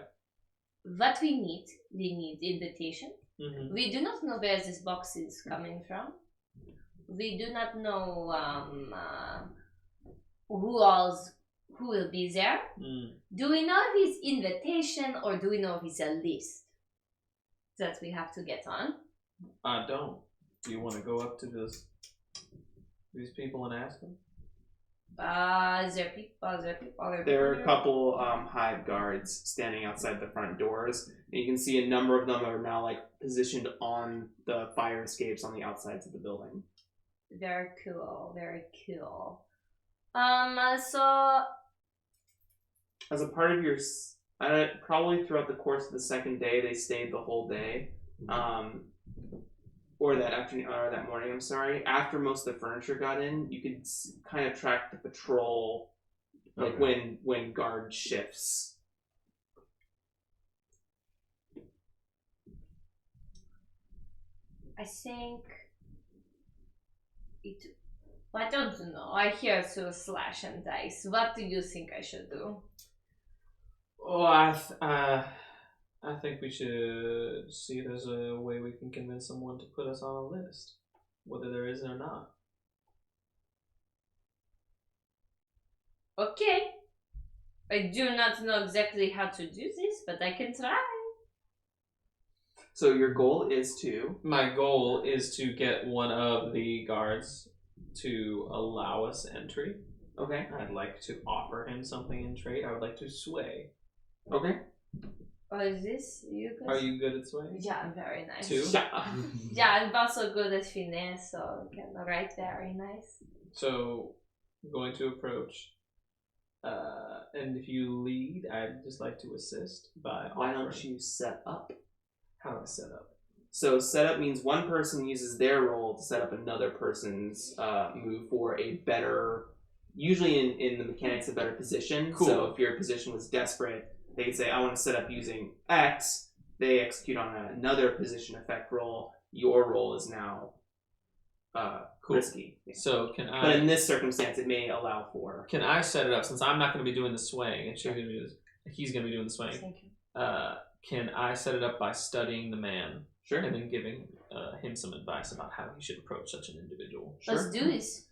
what we need invitation. Mm-hmm. We do not know where this box is coming from. We do not know who will be there. Mm. Do we know if it's invitation or do we know if it's a list that we have to get on? I don't. Do you want to go up to these people and ask them? Is there people? Is there people? There are a couple hive guards standing outside the front doors, and you can see a number of them are now like positioned on the fire escapes on the outsides of the building. Very cool. Very cool. So As a part of your, probably throughout the course of the second day, they stayed the whole day, or that afternoon, or that morning. I'm sorry. After most of the furniture got in, you could kind of track the patrol, like when guard shifts. I think it. I don't know. I hear to slash and dice. What do you think I should do? Oh, I think we should see if there's a way we can convince someone to put us on a list, whether there is or not. Okay. I do not know exactly how to do this, but I can try. So your goal is to. My goal is to get one of the guards to allow us entry. Okay. I'd like to offer him something in trade. I would like to sway. Okay. Oh, is this you guys? Are you good at sway? Yeah, I'm very nice. Two? Yeah, I'm also good at finesse, so I can write very nice. So, I'm going to approach. And if you lead, I'd just like to assist by Why offering. don't you set up? How do I set up? So set up means one person uses their role to set up another person's move for a better, usually in the mechanics, a better position. Cool. So if your position was desperate, they say, I want to set up using X. They execute on another position effect roll. Your role is now Cool. risky. Yeah. So can I? But in this circumstance, it may allow for. Can I set it up since I'm not going to be doing the swaying and he's going to be doing the swaying? Thank you. Can I set it up by studying the man Sure. and then giving him some advice about how he should approach such an individual? Sure. Let's do this.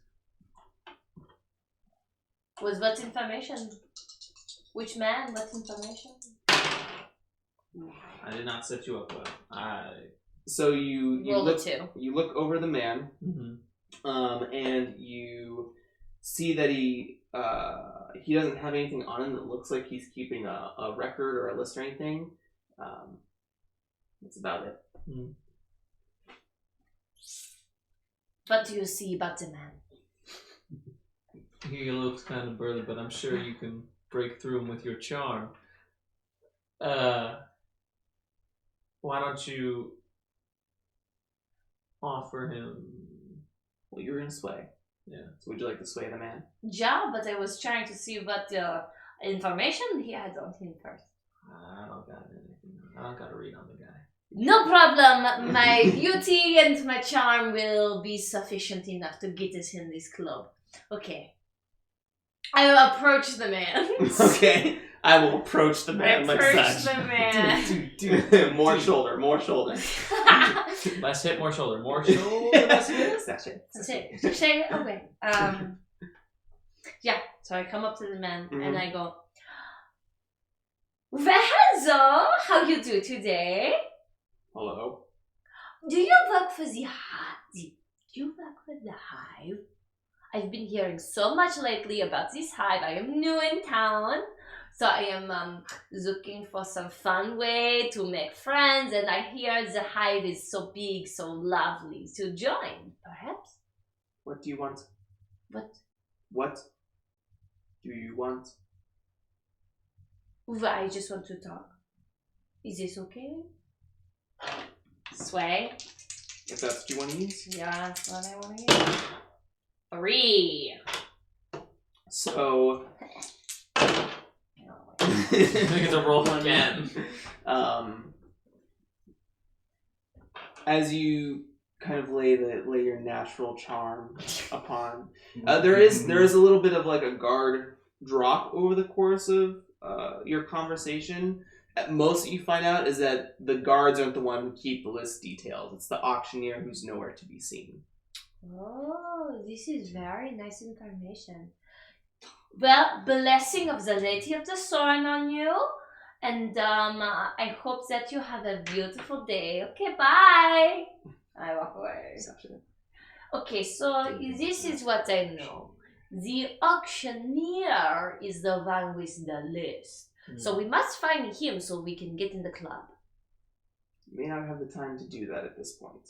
With what information? Which man? What information? I did not set you up well. So you Roll look a 2. you look over the man. Mm-hmm. And you see that he doesn't have anything on him that looks like he's keeping a record or a list or anything. That's about it. Mm. What do you see about the man? He looks kind of burly, but I'm sure you can break through him with your charm. Why don't you offer him? Well, you're gonna sway. Yeah. So would you like to sway the man? Yeah, but I was trying to see what information he had on him first. I don't got anything. I don't got to read on the guy. No problem. My beauty and my charm will be sufficient enough to get us in this club. Okay. I will approach the man. Okay. I will approach the man like Approach such. the man. More shoulder, more shoulder. Less hit, more shoulder. More shoulder, less hit. Sashay. Say away. Yeah. So I come up to the man and I go, "Well, how you do today? Hello. Do you work for the hive? Do you work for the hive? I've been hearing so much lately about this hive. I am new in town, so I am looking for some fun way to make friends, and I hear the hive is so big, so lovely to join. Perhaps? What do you want? What? Do you want? Well, I just want to talk. Is this okay? Sway? If that's what you want to use. Yeah, that's what I want to use. 3. So. I think it's a roll again. As you kind of lay your natural charm upon, there is a little bit of like a guard drop over the course of your conversation. Most that you find out is that the guards aren't the one who keep the list details. It's the auctioneer who's nowhere to be seen. Oh, this is very nice information. Well, blessing of the Lady of the Thorn on you. And I hope that you have a beautiful day. Okay, bye. I walk away. Okay, so this is what I know. The auctioneer is the one with the list. So we must find him so we can get in the club. May not have the time to do that at this point.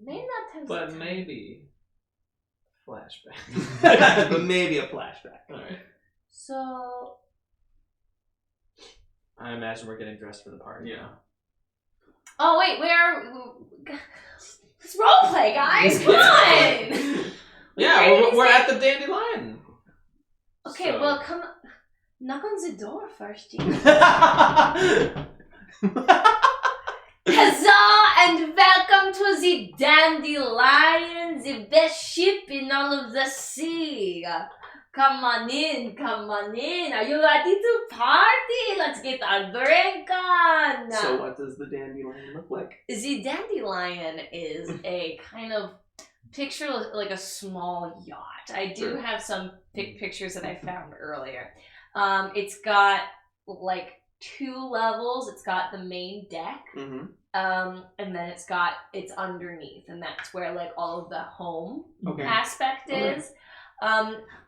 May not have But the time. maybe flashback. But maybe a flashback. All right. So I imagine we're getting dressed for the party. Yeah. oh wait, let's roleplay, guys. Come on. Yeah, Where is we're it? at the Dandelion. Okay, So- well, come knock on the door first, Jim. Huzzah and welcome to the Dandelion, the best ship in all of the sea. Come on in, come on in. Are you ready to party? Let's get our drink on. So what does the dandelion look like? The Dandelion is a kind of picture like a small yacht. I do Sure. have some pictures that I found earlier. It's got like 2 levels. It's got the main deck, Mm-hmm. and then it's underneath, and that's where like all of the home Okay. aspect Okay. is.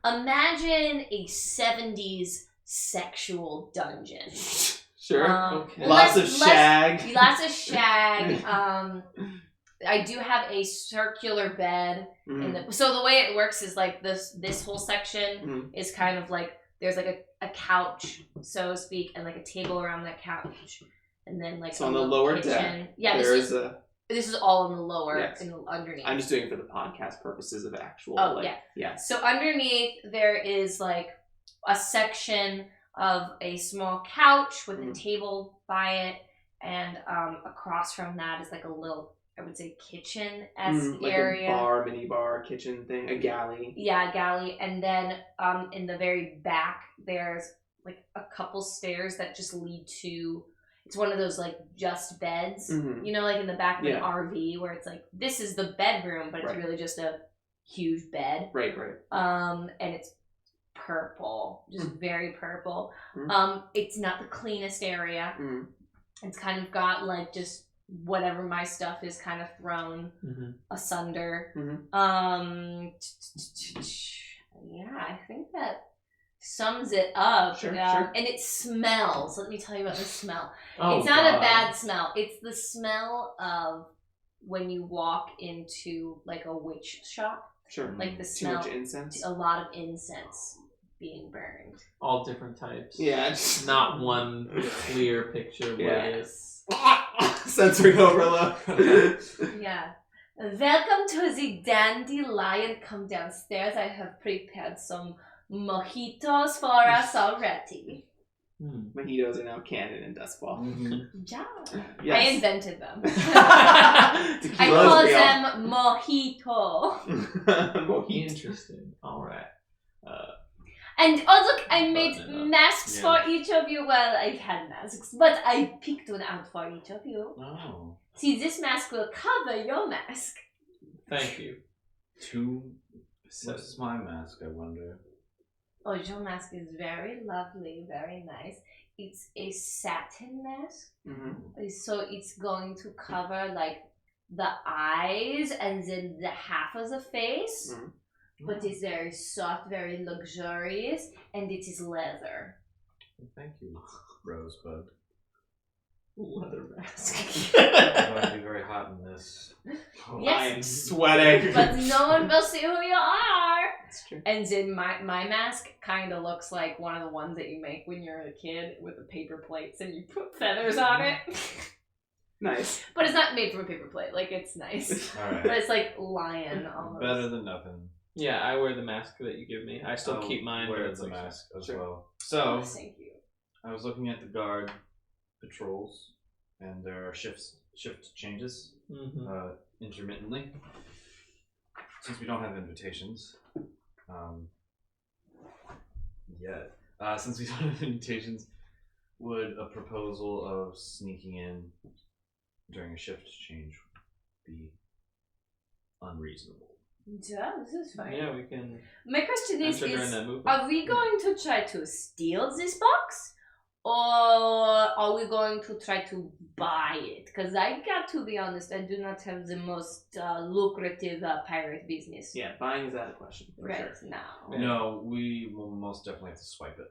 Imagine a 70s sexual dungeon. Sure. Okay. Lots of less- shag. Lots of shag. I do have a circular bed. Mhm. So the way it works is like this whole section Mhm. is kind of like there's like a couch, so to speak, and like a table around that couch, and then like So a on the little lower kitchen. deck, Yeah, there this is is a. all in the lower, Yes. in the underneath. I'm just doing it for the podcast purposes of actual. Oh, like, yeah. Yeah. So underneath there is like a section of a small couch with a Mhm. table by it, and across from that is like a little, I would say, kitchen-esque Like area. a bar, mini bar, kitchen thing, a galley. Yeah, galley, and then in the very back there's like a couple stairs that just lead to. It's one of those like just beds, Mhm. you know, like in the back of an Yeah. RV where it's like this is the bedroom, but it's Right. really just a huge bed. Right. And it's purple, just very purple. Mm. It's not the cleanest area. Mm. It's kind of got like just whatever my stuff is kind of thrown asunder. Mhm. Yeah, I think that sums it up. Sure. And it smells. Let me tell you about the smell. Oh, It's not a God. bad smell. It's the smell of when you walk into like a witch shop. Sure. Like the Too smell, much incense. a lot of incense being burned. All different types. Yeah. Just Not one clear picture of what Yeah. it is. sensory overload. Yeah. Welcome to the Dandelion. Come downstairs. I have prepared some mojitos for us already. Mojitos are now canon in Duskfall. Yeah. I Yes. invented them. I Tequila's call real. them mojito. Mojito. Interesting. All right. And oh look, I made Button it up. masks Yeah. for each of you. Well, I had masks, but I picked one out for each of you. Oh. See, this mask will cover your mask. Thank you. What is my mask, I wonder? Oh, your mask is very lovely, very nice. It's a satin mask, Mhm. so it's going to cover like the eyes and then the half of the face. Mhm. But it's very soft, very luxurious, and it is leather. Thank you, Rosebud. Leather mask. I'm going to be very hot in this. Oh, Yes. I'm sweating. But no one will see who you are. That's true. And then my mask kind of looks like one of the ones that you make when you're a kid with the paper plates and you put feathers on it. Nice. But it's not made from a paper plate. Like, it's nice. All right. But it's like lion almost. Better than nothing. Yeah, I wear the mask that you give me. I still I'll keep mine. Wear but it's the like- mask as Sure. well. Oh, So thank you. I was looking at the guard patrols, and there are shift changes intermittently. Since we don't have invitations, yet, since we don't have invitations, would a proposal of sneaking in during a shift change be unreasonable? Yeah, this is fine. Yeah, we can My question is enter during that movement. are we going to try to steal this box? Or are we going to try to buy it? Because I got to be honest, I do not have the most lucrative pirate business Yeah, buying is out of question for right sure. now. No, we will most definitely have to swipe it.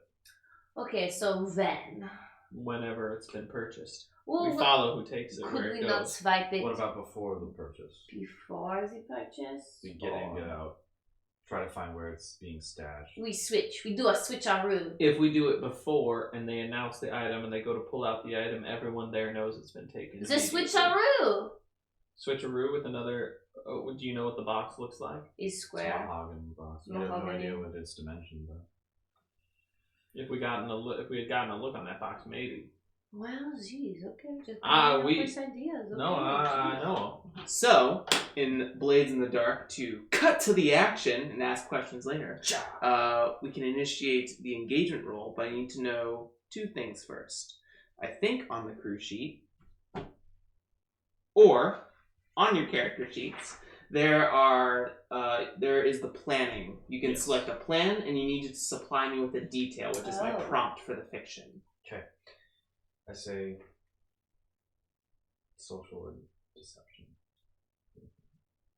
Okay, so then. Whenever it's been purchased. Well, We follow who takes it could where we it not goes. swipe it What about before the purchase? before the purchase? We get in, Or- get out. Try to find where it's being stashed. We switch. We do a switcheroo. If we do it before and they announce the item and they go to pull out the item, everyone there knows it's been taken. The immediately. switcheroo Switcheroo with another. Oh, do you know what the box looks like? is It's a square. mahogany box. We have no Mahogany. idea what its dimension, but If we had gotten a look on that box, maybe. Well, geez, okay. Just We- ideas. Okay, No, I geez. know. So, in Blades in the Dark, to cut to the action and ask questions later, we can initiate the engagement roll, but I need to know two things first. I think on the crew sheet, or on your character sheets, there is the planning. You can Yes. select a plan, and you need to supply me with a detail, which is my Oh. prompt for the fiction. okay. I say social and deception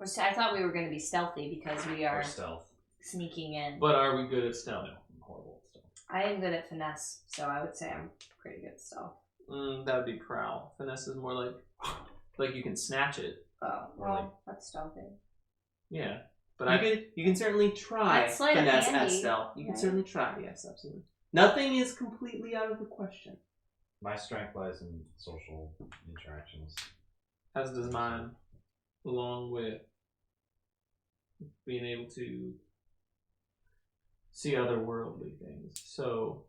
So I thought we were going to be stealthy because we are or stealth. sneaking in. But are we good at stealth? No, I'm horrible at stealth. I am good at finesse, so I would say I'm pretty good at stealth. That would be prowl. Finesse is more like you can snatch it. Oh, well, that's stealthy. Yeah, but You can certainly try That's sleight of finesse hand, as stealth. You can right? certainly try, yes, absolutely. Nothing is completely out of the question. My strength lies in social interactions. as does mine, along with being able to see otherworldly things. So,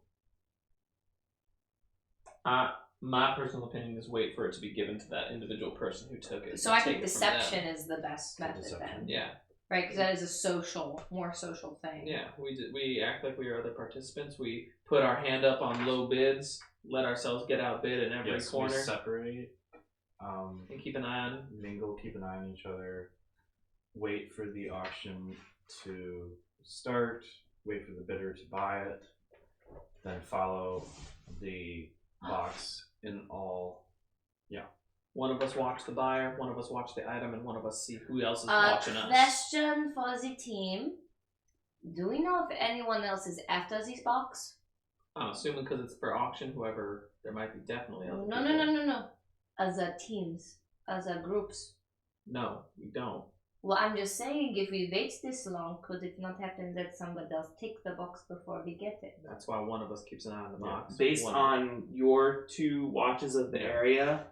my personal opinion is wait for it to be given to that individual person who took it. So and I think take it from them. deception is the best method Deception. then. Yeah, Right, because that is a more social thing. yeah. We act like we are other participants. We put our hand up on low bids, let ourselves get outbid in every Yes, corner, we separate. and keep an eye on. Mingle, keep an eye on each other. Wait for the auction to start. Wait for the bidder to buy it. Then follow the box in all. One of us watch the buyer, one of us watch the item, and one of us see who else is watching us. Question for the team. Do we know if anyone else is after this box? I'm assuming because it's for auction, whoever, there might be definitely other No, people. no. As a teams, as a groups. No, we don't. Well, I'm just saying, if we wait this long, could it not happen that somebody else take the box before we get it? That's why one of us keeps an eye on the box. Based One- on your two watches of the area,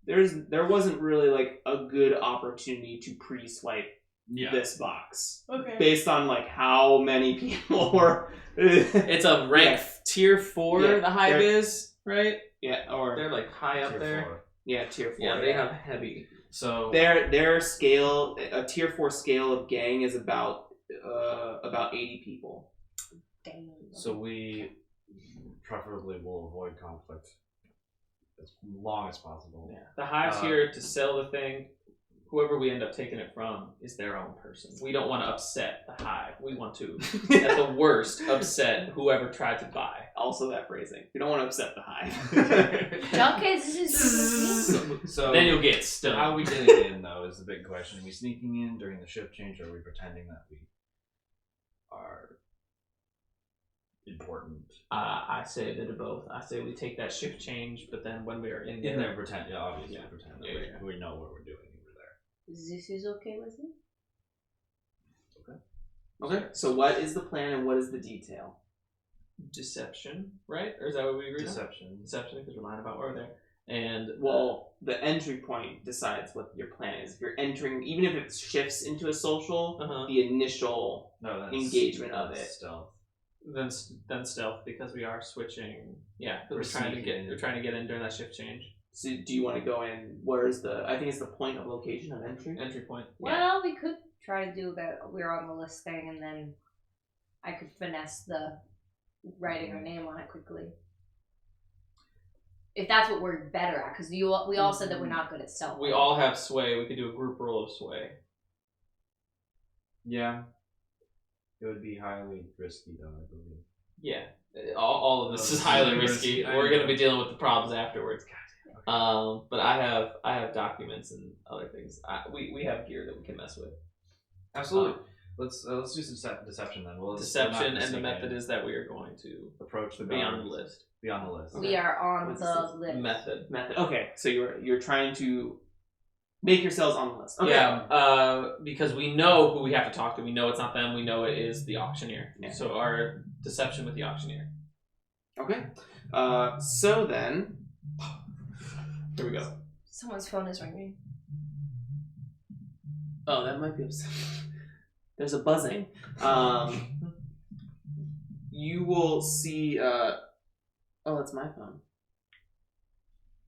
there wasn't really like a good opportunity to pre-swipe this box. Okay. Based on like how many people were. It's a rank tier 4, Yeah, the high they're- vis, right? yeah, or They're like high up Tier there. 4. yeah, tier 4. Yeah, they have heavy. So Their scale, a tier 4 scale of gang is about 80 people. Dang. So we preferably will avoid conflict as long as possible. Yeah. The highest here to sell the thing, whoever we end up taking it from is their own person. We don't want to upset the hive. We want to, at the worst, upset whoever tried to buy. Also that phrasing. We don't want to upset the hive. Okay, this is So Then you'll get stung. how are we getting in though is the big question. Are we sneaking in during the shift change, or are we pretending that we are important? I say a bit of both. I say we take that shift change, but then when we are in there, In there, pretend. Yeah, obviously Yeah. pretend that Yeah, we know what we're doing and we're there. This is okay with me? Okay, so what is the plan and what is the detail? deception, right? Or is that what we agreed on? Deception. Deception, because we're lying about where we're there. And Well, the entry point decides what your plan is. If you're entering, even if it shifts into a social, uh-huh. the initial No, that's engagement of that's it. Stealth. then stealth, because we are switching. Yeah, We're because we're trying to sneaking get in. we're trying to get in during that shift change So do you want to go in? Where's the? I think it's the point of location of entry. entry point. Well, we could try to do that. We're on the list thing, and then I could finesse the writing her name on it quickly. If that's what we're better at, because we all said that we're not good at stealth. We all have sway. We could do a group roll of sway. Yeah. It would be highly risky though, I believe. Yeah. All of this is highly risky. We're going to be dealing with the problems afterwards. But I have documents and other things. We have gear that we can mess with. Absolutely. Let's do some deception then. Deception, and the method is that we are going to approach the be on the guards. list. Be on the list. We are on What's the list. Method. Okay, so you're trying to make yourselves on the list. Okay. Yeah, because we know who we have to talk to. We know it's not them. We know it is the auctioneer. Yeah. So our deception with the auctioneer. Okay. So then, Here we go. Someone's phone is ringing. oh, that might be upset. There's a buzzing. You will see. Oh, that's my phone.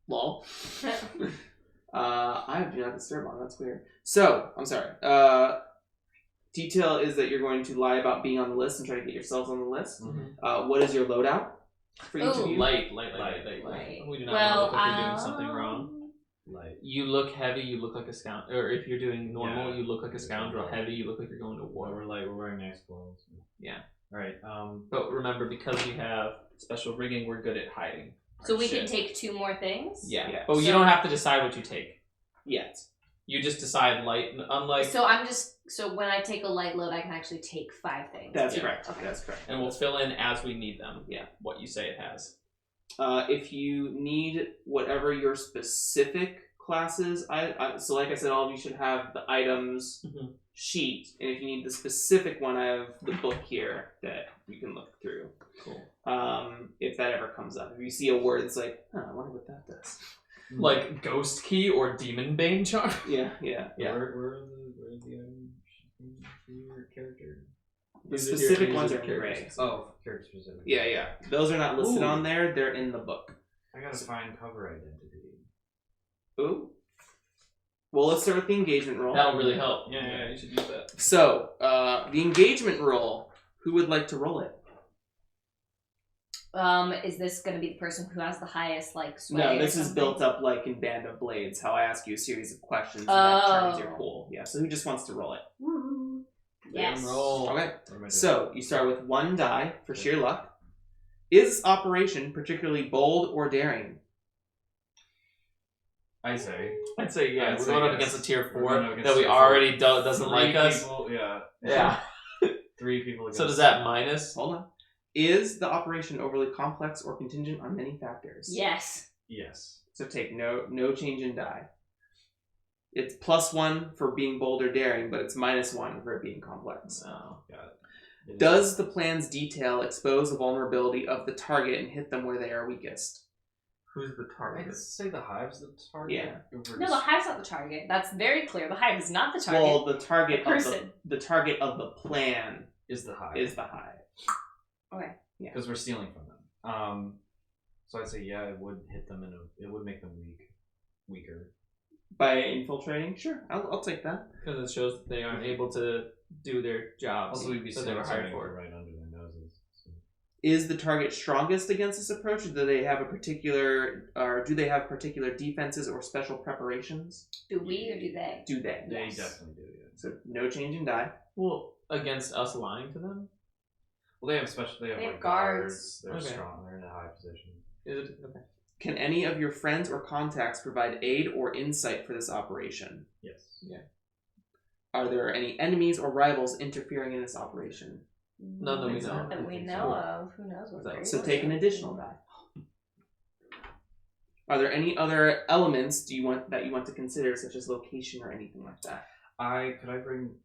Lol. I have do not disturb on. That's weird. So I'm sorry. Detail is that you're going to lie about being on the list and try to get yourselves on the list. Mm-hmm. What is your loadout for each of you? Light. Light. We do not Well, look like we're doing something wrong. Light. You look heavy, you look like a scoundrel. Or if you're doing normal, Yeah. you look like a scoundrel. Heavy, you look like you're going to war. We're wearing nice clothes. Yeah. All right. But remember, because we have special rigging, we're good at hiding. So our we shit. can take 2 more things? Yeah. Yeah. But you don't have to decide what you take. Yet. You just decide light, unlike... So when I take a light load, I can actually take 5 things. That's Yeah. correct. Okay. That's correct. And we'll fill in as we need them. Yeah. What you say it has. If you need whatever your specific classes, so like I said, all of you should have the items sheet, and if you need the specific one, I have the book here that you can look through. Cool. If that ever comes up, if you see a word that's like, I wonder what that does. Like Ghost Key or Demon Bane Charm? Yeah. Where are the your character? The specific ones are in characters. gray. Oh, character specific. Yeah. Those are not listed Ooh. on there. They're in the book. I gotta find cover identity. Ooh. Well, let's start with the engagement roll. That'll really help. Yeah, you should use that. So, the engagement roll. Who would like to roll it? Is this going to be the person who has the highest, sway? No, or this is something? built up like in Band of Blades, how I ask you a series of questions and that determines your pool. Yeah, so who just wants to roll it? Woo. Yes. Roll. Okay, What am I doing? so you start with 1 die for sheer luck. Is operation particularly bold or daring? I'd say I'd say yeah. I'd We're say going up yes. against a tier We're 4 going up against that we tier 4. already doesn't 3 like us. people, yeah. Yeah. 3 people against. So does that minus? Hold on. Is the operation overly complex or contingent on many factors? Yes. Yes. So take no change in die. It's +1 for being bold or daring, but it's -1 for it being complex. No. Got it. Does the plan's detail expose the vulnerability of the target and hit them where they are weakest? Who's the target? I'd say the hive's the target. Yeah. No, the hive's not the target. That's very clear. The hive is not the target. Well, the target of Person. the target of the plan is the hive. is the hive. Okay. Because we're stealing from them. So I'd say it would hit them it would make them weaker. By infiltrating? Sure, I'll take that. Because it shows that they aren't able to do their jobs Also, we'd be that they were hired starting for. right under their noses. So. Is the target strongest against this approach, or do they have particular defenses or special preparations? Do we or do they? Do they? They Yes. definitely do. Yeah. So no change in die. Well, against us lying to them? Well, they have special. They have, They have like guards. They're Okay. strong. They're in a high position. Is it? Okay. Can any of your friends or contacts provide aid or insight for this operation? Yes. Yeah. Are there any enemies or rivals interfering in this operation? None that we know. Not that we know of. Who knows what they're So doing. take an additional die. Are there any other elements you want to consider, such as location or anything like that? Could I bring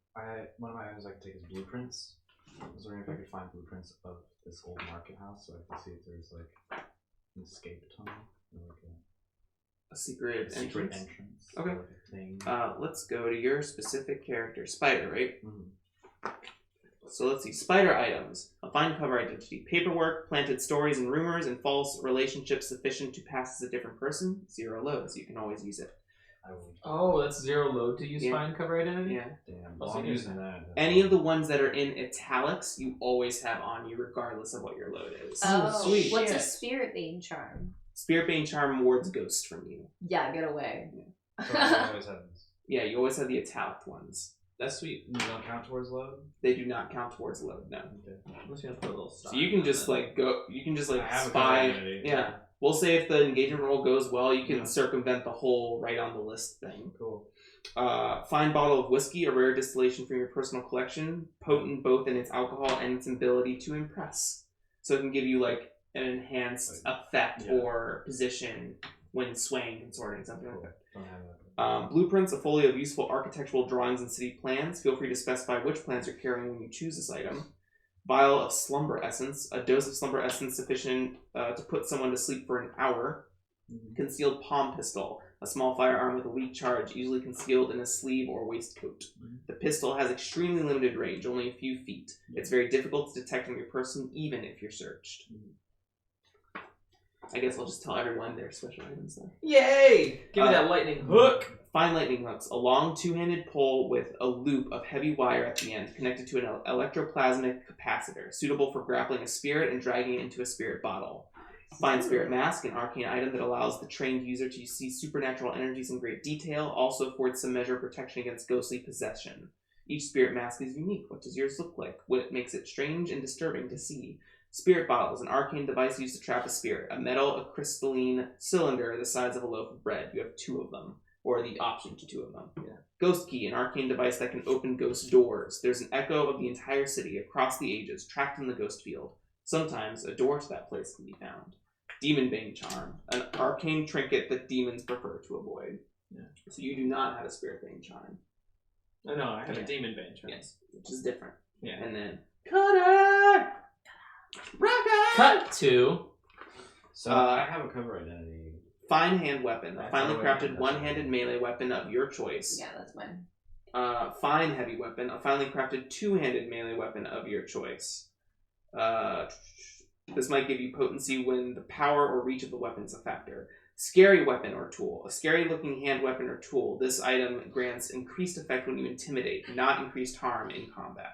one of my items I could take is blueprints. I was wondering if I could find blueprints of this old market house so I could see if there's like an escape tunnel or like A secret entrance? entrance. Okay. Or like a thing. Let's go to your specific character, Spider, right? Mhm. So let's see. Spider items. A fine cover identity. Paperwork, planted stories and rumors, and false relationships sufficient to pass as a different person. 0 load, so you can always use it. I will. Oh, that's 0 load to use Yeah. find cover identity? Yeah. Damn. Oh, Well, so I'm you- using that. Any of the ones that are in italics, you always have on you, regardless of what your load is. Oh, sweet. what's a Shit. spirit being charm? Spirit Bane Charm wards ghosts from you. Yeah, get away. So I always have this. Yeah, you always have the italic ones. That's sweet. You don't count towards load? They do not count towards load, no. Unless you want to put a little So you can just like go. You can just like I have a spy. identity. Yeah. We'll say if the engagement roll goes well, you can Yeah. circumvent the whole right on the list thing. Cool. Fine bottle of whiskey, a rare distillation from your personal collection, potent both in its alcohol and its ability to impress. So it can give you like an enhanced effect Yeah. or position when swaying, consorting, something like that. Don't have that. Blueprints, a folio of useful architectural drawings and city plans. Feel free to specify which plans you're carrying when you choose this item. Vial of slumber essence, a dose of slumber essence sufficient to put someone to sleep for an hour. Concealed palm pistol, a small firearm with a weak charge, usually concealed in a sleeve or waistcoat. The pistol has extremely limited range, only a few feet. It's very difficult to detect on your person, even if you're searched. I guess I'll just tell everyone their special items then. Yay! Give me that lightning hook. Fine lightning hooks, a long two-handed pole with a loop of heavy wire at the end connected to an electroplasmic capacitor, suitable for grappling a spirit and dragging it into a spirit bottle. Fine spirit mask, an arcane item that allows the trained user to see supernatural energies in great detail, also affords some measure of protection against ghostly possession. Each spirit mask is unique. What does yours look like? What makes it strange and disturbing to see? Spirit bottles, an arcane device used to trap a spirit. A metal, a crystalline cylinder the size of a loaf of bread. You have 2 of them, or the option to 2 of them. Yeah. Ghost key, an arcane device that can open ghost doors. There's an echo of the entire city across the ages, trapped in the ghost field. Sometimes a door to that place can be found. Demon Bane Charm, an arcane trinket that demons prefer to avoid. Yeah. So you do not have a Spirit Bane Charm. I know, I have Yeah. a demon bane charm. Yes, which is different. Yeah. And then Cutter! Rocket! Cut to So I have a cover identity. Fine hand weapon, a I finely thought crafted that's one-handed melee weapon of your choice. Yeah, that's mine. Fine heavy weapon, a finely crafted two-handed melee weapon of your choice. This might give you potency when the power or reach of the weapon is a factor. Scary weapon or tool, a scary-looking hand weapon or tool. This item grants increased effect when you intimidate, not increased harm in combat.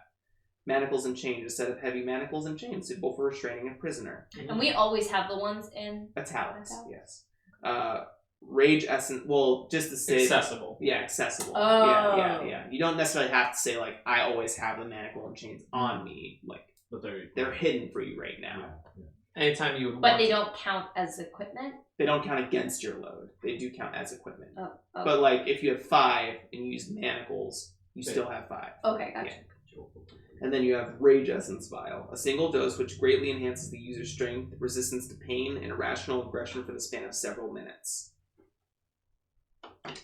Manacles and chains, a set of heavy manacles and chains suitable for restraining a prisoner. And we always have the ones in Italics, Italics? yes. Rage essence, well, just to say... accessible. Yeah, accessible. Oh. Yeah. You don't necessarily have to say, like, I always have the manacle and chains on me. Like, But they're hidden for you right now. Yeah. Anytime you would But want they to- don't count as equipment? They don't count against your load. They do count as equipment. Oh. But, like, if you have 5 and you use manacles, you Right. still have 5. Okay, gotcha. Yeah. And then you have Rage Essence Vial, a single dose which greatly enhances the user's strength, resistance to pain, and irrational aggression for the span of several minutes.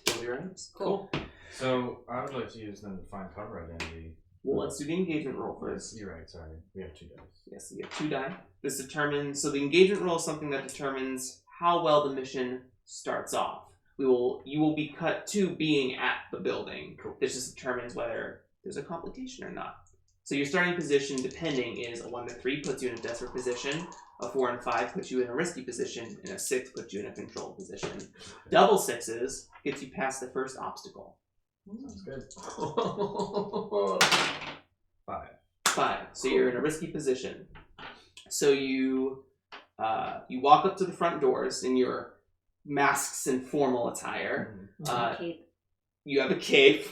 Those are your items. Cool. So I would like to use them to find cover identity. Well, let's do the engagement roll first. You're right, sorry. We have 2 dice. Yes, you get 2 die. This determines, so the engagement roll is something that determines how well the mission starts off. You will be cut to being at the building. This just determines whether there's a complication or not. So your starting position, depending, is a 1 to 3 puts you in a desperate position, a 4 and 5 puts you in a risky position, and a 6 puts you in a controlled position. Double 6s gets you past the first obstacle. Sounds good. 5. 5. So you're in a risky position. So you walk up to the front doors in your masks and formal attire. Cape. You have a cape.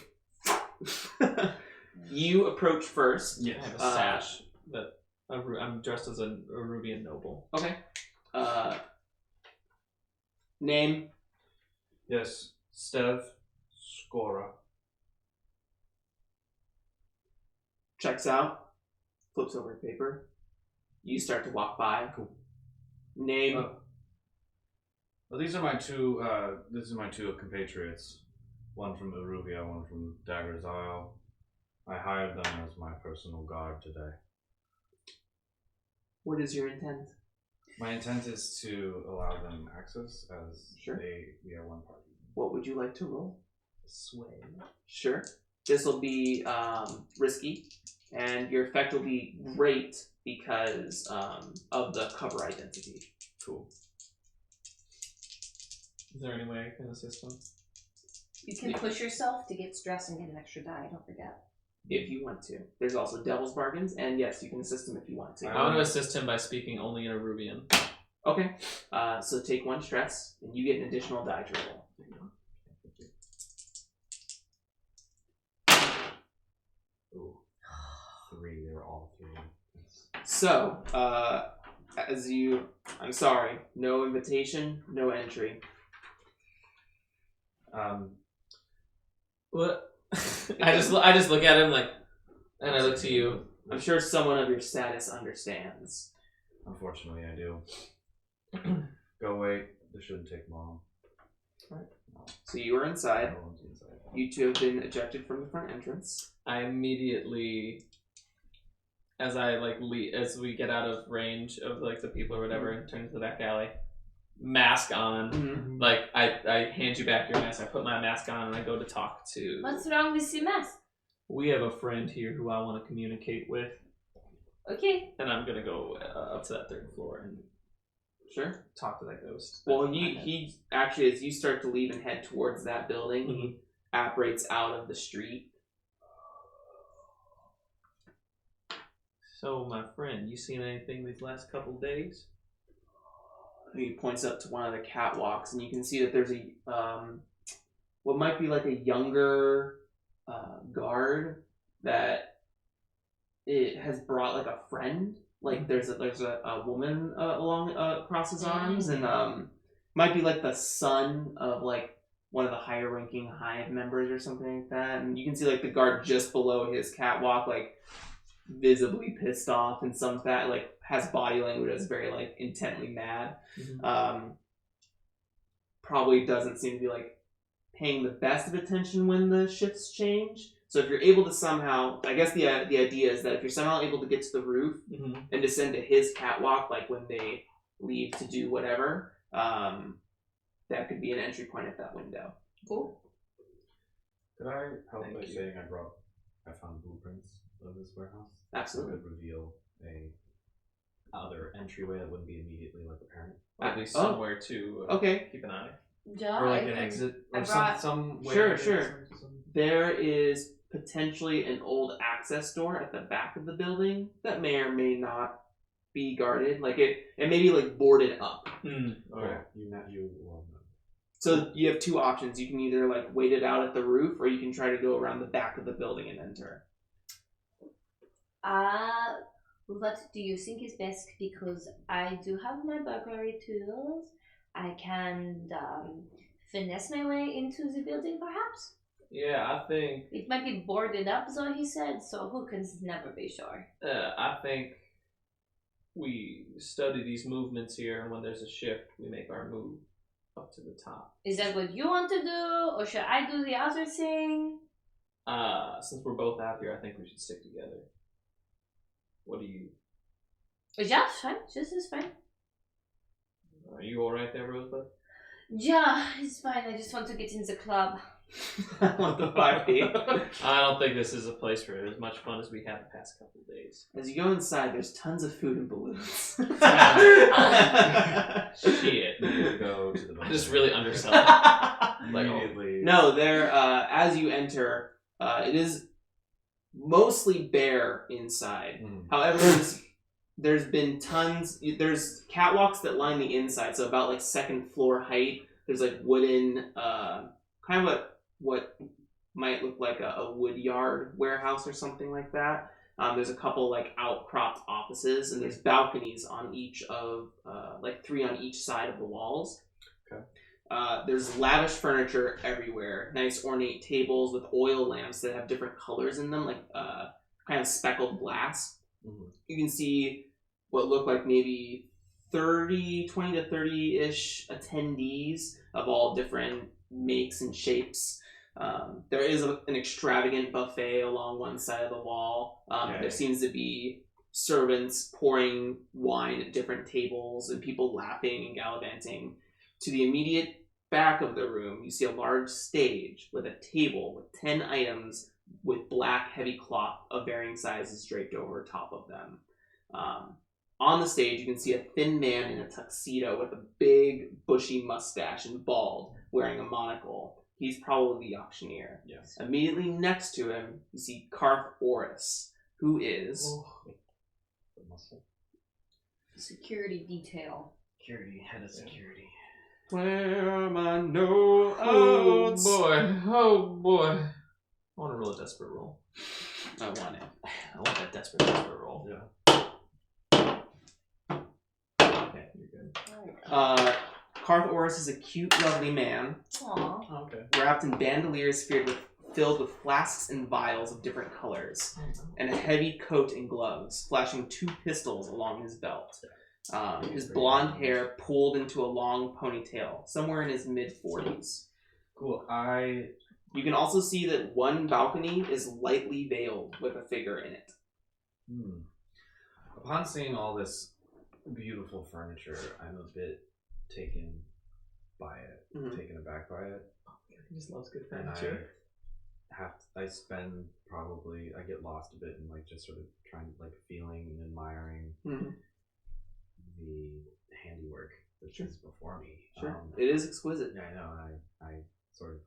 You approach first. I have a sash that I'm dressed as a Rubian noble. Okay. Name. Yes, Stev Skora. Checks out. Flips over the paper. You start to walk by. Cool. Name. Well, these are my 2. This is my 2 compatriots. One from Uruvia, one from Dagger's Isle. I hired them as my personal guard today. What is your intent? My intent is to allow them access as Sure. we are one party. What would you like to roll? Sway. Sure. This will be risky, and your effect will be great because of the cover identity. Cool. Is there any way I can assist them? You can push yourself to get stress and get an extra die, don't forget. If you want to. There's also Devil's Bargains, and yes, you can assist him if you want to. I want to assist him by speaking only in a Rubian. Okay. So take 1 stress, and you get an additional die to roll. Ooh. 3. They were all 3. So, I'm sorry, no invitation, no entry. What? I just look at him like, and I look to you. I'm sure someone of your status understands. Unfortunately, I do. Go away. This shouldn't take long. Right. So you are inside. No one's inside. You two have been ejected from the front entrance. I immediately, as we get out of range of like the people or whatever, and turn to the back alley, mask on. Mm-hmm. Like I hand you back your mask. I put my mask on and I go to talk to. What's wrong with the mask? We have a friend here who I want to communicate with, Okay. and I'm gonna go up to that 3rd floor and Sure. talk to that ghost. Well, he actually, as you start to leave and head towards that building, Mm-hmm. he apparates out of the street. So, my friend, you seen anything these last couple days? He points up to one of the catwalks, and you can see that there's a what might be like a younger guard that it has brought like a friend. Like there's a woman along across his arms, and might be like the son of like one of the higher ranking hive members or something like that. And you can see like the guard just below his catwalk, like visibly pissed off, and some fat like has body language that's very like intently mad. Mm-hmm. Probably doesn't seem to be like paying the best of attention when the shifts change. So if you're able to somehow, I guess the idea is that if you're somehow able to get to the roof Mm-hmm. and descend to his catwalk, like when they leave to do whatever, that could be an entry point at that window. Cool. Could I help Thank by you. saying I found blueprints of this warehouse? Absolutely. That would reveal a other entryway that wouldn't be immediately like apparent. Or at least Oh. somewhere to Okay. keep an eye. Yeah, Or like I an can- exit I or brought- some way. Sure, to get sure. somewhere to some- There is potentially an old access door at the back of the building that may or may not be guarded. Like it may be like boarded up. Alright. You well, So you have two options. You can either like wait it out at the roof, or you can try to go around the back of the building and enter. What do you think is best? Because I do have my burglary tools. I can finesse my way into the building, perhaps. Yeah, I think It might be boarded up, though, he said, so who can never be sure. I think we study these movements here, and when there's a shift, we make our move up to the top. Is that what you want to do, or should I do the other thing? Since we're both out here, I think we should stick together. What do you? Yeah, fine. This is fine. Are you all right there, Rosebud? Yeah, it's fine. I just want to get in the club. I want the 5D. I don't think this is a place for as much fun as we had the past couple of days. As you go inside, there's tons of food and balloons. Shit. You need to go to the I just really undersell it. Like, immediately. No, there. As you enter, it is mostly bare inside. However, there's been tons. There's catwalks that line the inside, so about like second floor height. There's like wooden, kind of what might look like a wood yard warehouse or something like that. There's a couple like outcropped offices, and there's balconies on each of like 3 on each side of the walls. Okay. There's lavish furniture everywhere. Nice ornate tables with oil lamps that have different colors in them, like kind of speckled glass. Mm-hmm. You can see what look like maybe 20 to 30-ish attendees of all different makes and shapes. There is an extravagant buffet along one side of the wall. There seems to be servants pouring wine at different tables and people laughing and gallivanting. To the immediate back of the room, you see a large stage with a table with 10 items with black heavy cloth of varying sizes draped over top of them. On the stage, you can see a thin man in a tuxedo with a big, bushy mustache and bald, wearing a monocle. He's probably the auctioneer. Yes. Immediately next to him, you see Karth Oris, who is... The muscle. Security detail. Security, head of security. Where my notes? Oh boy. I want to roll a desperate roll. I want it. I want that desperate roll. Yeah. Okay, you're good. Karth Oris is a cute, lovely man, Aww. Oh, okay. wrapped in bandoliers filled with flasks and vials of different colors, and a heavy coat and gloves, flashing 2 pistols along his belt. His blonde hair pulled into a long ponytail, somewhere in his mid-40s. Cool. You can also see that one balcony is lightly veiled with a figure in it. Upon seeing all this beautiful furniture, I'm a bit taken by it, taken aback by it. He just loves good And furniture. I spend probably, I get lost a bit in like just sort of trying, like feeling and admiring the handiwork that's just before me. Sure. It is exquisite. Yeah, I know. I sort of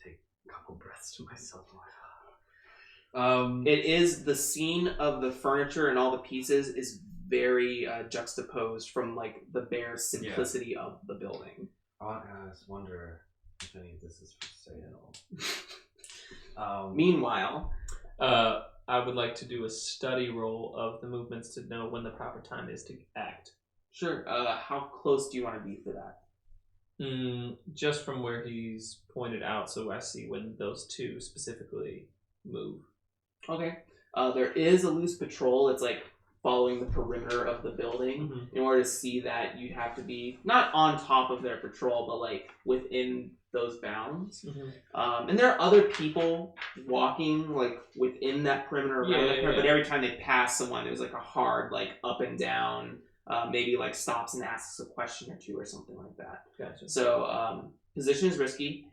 take a couple breaths to myself. It is the scene of the furniture and all the pieces is very juxtaposed from like the bare simplicity of the building. I just wonder if any of this is for sale. Meanwhile, I would like to do a study roll of the movements to know when the proper time is to act. sure. How close do you want to be for that? Just from where he's pointed out, so I see when those 2 specifically move. Okay. There is a loose patrol. It's like following the perimeter of the building. In order to see that, you'd have to be not on top of their patrol, but like within those bounds. And there are other people walking like within that perimeter around the perimeter, but every time they pass someone, it was like a hard like up and down, maybe like stops and asks a question or 2 or something like that. Gotcha. So position is risky.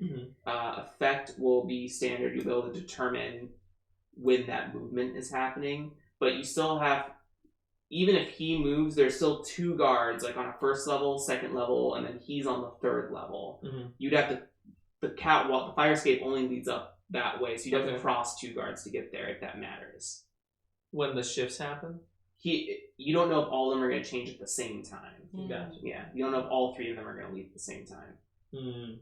Effect will be standard. You'll be able to determine when that movement is happening, but you still have, even if he moves, there's still 2 guards, like on a 1st level, 2nd level, and then he's on the 3rd level. You'd have to, the catwalk, the fire escape only leads up that way, so you'd have to cross 2 guards to get there if that matters. When the shifts happen? You don't know if all of them are going to change at the same time. Gotcha. Yeah, you don't know if all 3 of them are going to leave at the same time.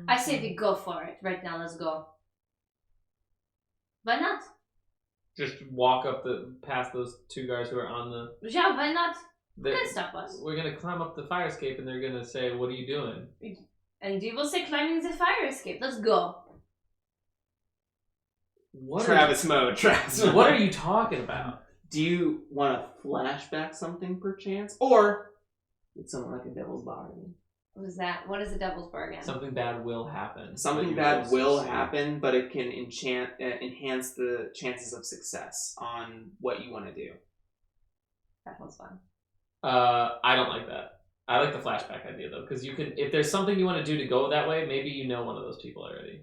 I say we go for it. Right now, let's go. Why not? Just walk up past those 2 guards who are on the... Yeah, why not? They Can't stop us. We're going to climb up the fire escape and they're going to say, what are you doing? And you will say climbing the fire escape. Let's go. Travis mode. What are you talking about? Do you want to flashback something perchance? Or would someone like a devil's bargain? What is that? What is the devil's bargain? Something bad will happen. Something bad will happen, but it can enhance the chances of success on what you want to do. That one's fun. I don't like that. I like the flashback idea though, because you can, if there's something you want to do to go that way, maybe you know one of those people already.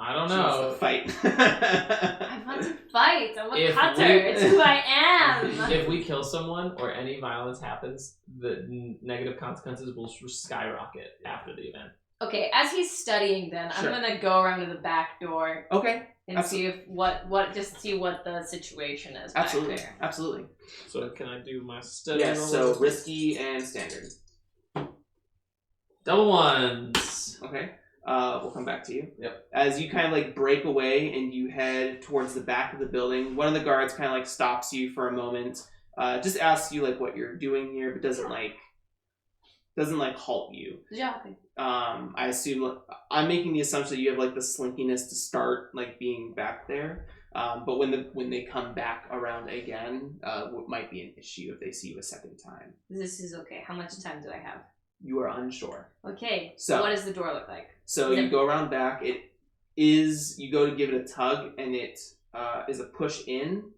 I don't know. Fight. I want to fight. I'm a If cutter. we- It's who I am. If we kill someone or any violence happens, the negative consequences will skyrocket after the event. Okay, as he's studying, then Sure. I'm gonna go around to the back door Okay. and see if what see what the situation is. Absolutely. Back there. Absolutely. So can I do my study Yes. roll? So risky and standard. Double ones. Okay. We'll come back to you. Yep. As you kind of like break away and you head towards the back of the building, one of the guards kind of like stops you for a moment, just asks you like what you're doing here, but doesn't halt you. Yeah. Okay. I assume I'm making the assumption that you have like the slinkiness to start like being back there, but when they come back around again, what might be an issue if they see you a second time. This is okay. How much time do I have? You are unsure. Okay. So- what does the door look like? So you go around back. You go to give it a tug, and it is a push in,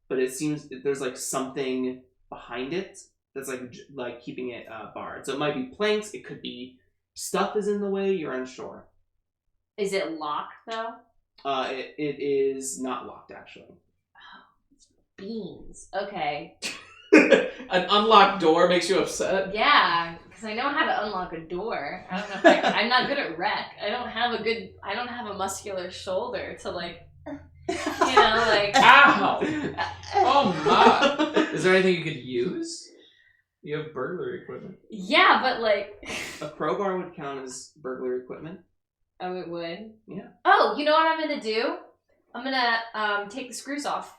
but it seems that there's like something behind it that's like keeping it barred. So it might be planks. It could be stuff is in the way. You're unsure. Is it locked though? It is not locked actually. Beans. Okay. An unlocked door makes you upset? Yeah, because I know how to unlock a door. I don't know if I'm not good at rec. I don't have a muscular shoulder to like, like. Ow! Oh my! Is there anything you could use? You have burglary equipment. Yeah, but like. A crowbar would count as burglary equipment. Oh, it would? Yeah. Oh, you know what I'm gonna do? I'm gonna take the screws off.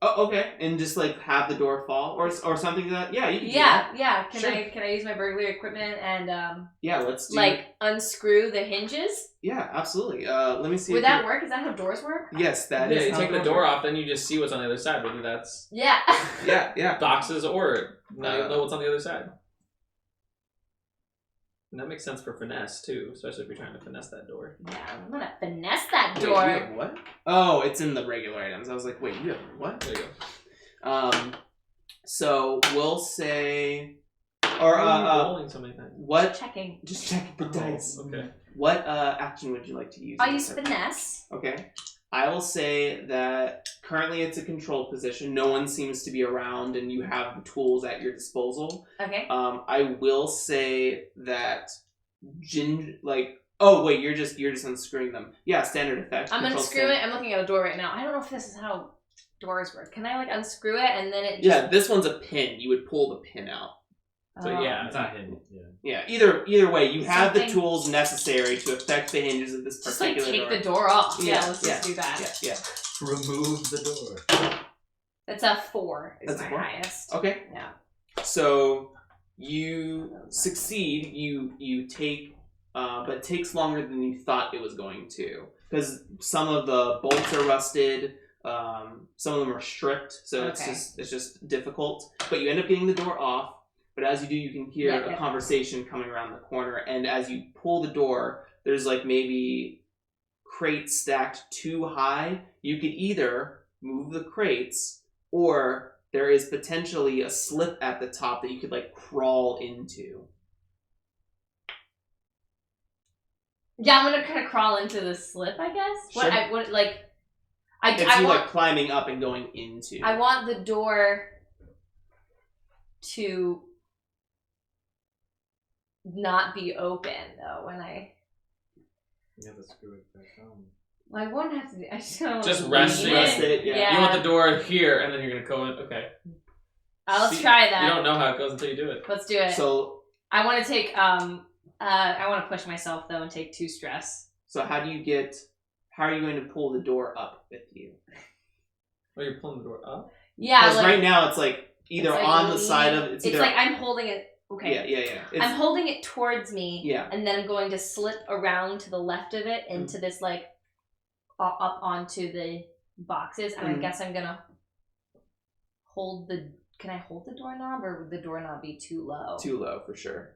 Oh, okay. And just like have the door fall or something like that. Yeah, you can do Yeah, that. yeah. Sure. Can I use my burglary equipment and Yeah, let's do like unscrew the hinges? Yeah, absolutely. Let me see. Would if that you- work? Is that how doors work? Yes, that Yeah, is. you how take the doors door work. off, then you just see what's on the other side, whether that's Yeah. Yeah. boxes or not even know what's on the other side. And that makes sense for finesse too, especially if you're trying to finesse that door. Yeah, I'm gonna finesse that Wait, door. you have what? Oh, it's in the regular items. I was like, wait, you have what? There you So we'll say, go. or Why are you rolling so many times? what? Checking. Just check the dice. Okay. What action would you like to use? I in use this finesse. Okay. I will say that currently it's a controlled position. No one seems to be around, and you have the tools at your disposal. Okay. I will say that oh wait, you're just unscrewing them. Yeah, standard effect. I'm control unscrewing it. I'm looking at a door right now. I don't know if this is how doors work. Can I like unscrew it and then it just... Yeah, this one's a pin. You would pull the pin out. So yeah, It's not hidden. Yeah. Yeah, either way, you have the Something- tools necessary to affect the hinges of this Just like particular take door. the door off. Yeah, Yeah, let's just do that. Yeah. Remove the door. That's a 4 is That's a my 4? highest. Okay. Yeah. So you succeed. You take, but it takes longer than you thought it was going to, because some of the bolts are rusted. Some of them are stripped, so Okay. it's just difficult. But you end up getting the door off. But as you do, you can hear Yeah. a conversation coming around the corner, and as you pull the door, there's like maybe crates stacked too high. You could either move the crates, or there is potentially a slip at the top that you could like crawl into. Yeah, I'm gonna kind of crawl into the slip, I guess. Sure. I want It's you like climbing up and going into. I want the door to not be open though when I You have to screw it back on. I won't have to do I just don't want Just to rest lean it, yeah. You want the door here, and then you're gonna go in. Okay. Let's See, try that. You don't know how it goes until you do it. Let's do it. So I want to take I want to push myself though and take 2 stress. how are you going to pull the door up with you? Oh, you're pulling the door up. Yeah, Because like right now it's like either it's like on the leaning- side of it's either like I'm holding it. Okay. yeah. I'm holding it towards me. Yeah. And then I'm going to slip around to the left of it into this like up onto the boxes, and I Mhm. guess I'm gonna hold the. Can I hold the doorknob, or would the doorknob be too low? Too low for sure.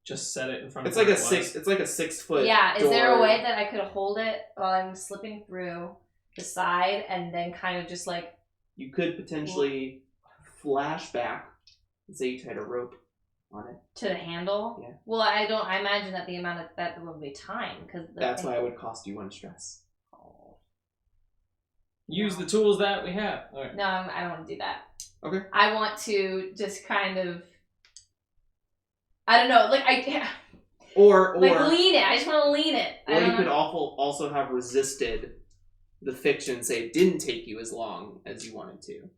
Just set it in front. It's of like where a it was. 6. It's like a 6 foot. Yeah. Is there a door. way that I could hold it while I'm slipping through the side, and then kind of just like You could potentially flash back and say you tied a rope on it. to the handle? Yeah. Well, I don't. I imagine that the amount of that will be time because That's why it would cost you 1 stress. Use the tools that we have. All right. No, I don't want to do that. Okay. I want to just kind of, I don't know, Or lean it. I just want to lean it. or you could also have resisted the fiction, say it didn't take you as long as you wanted to.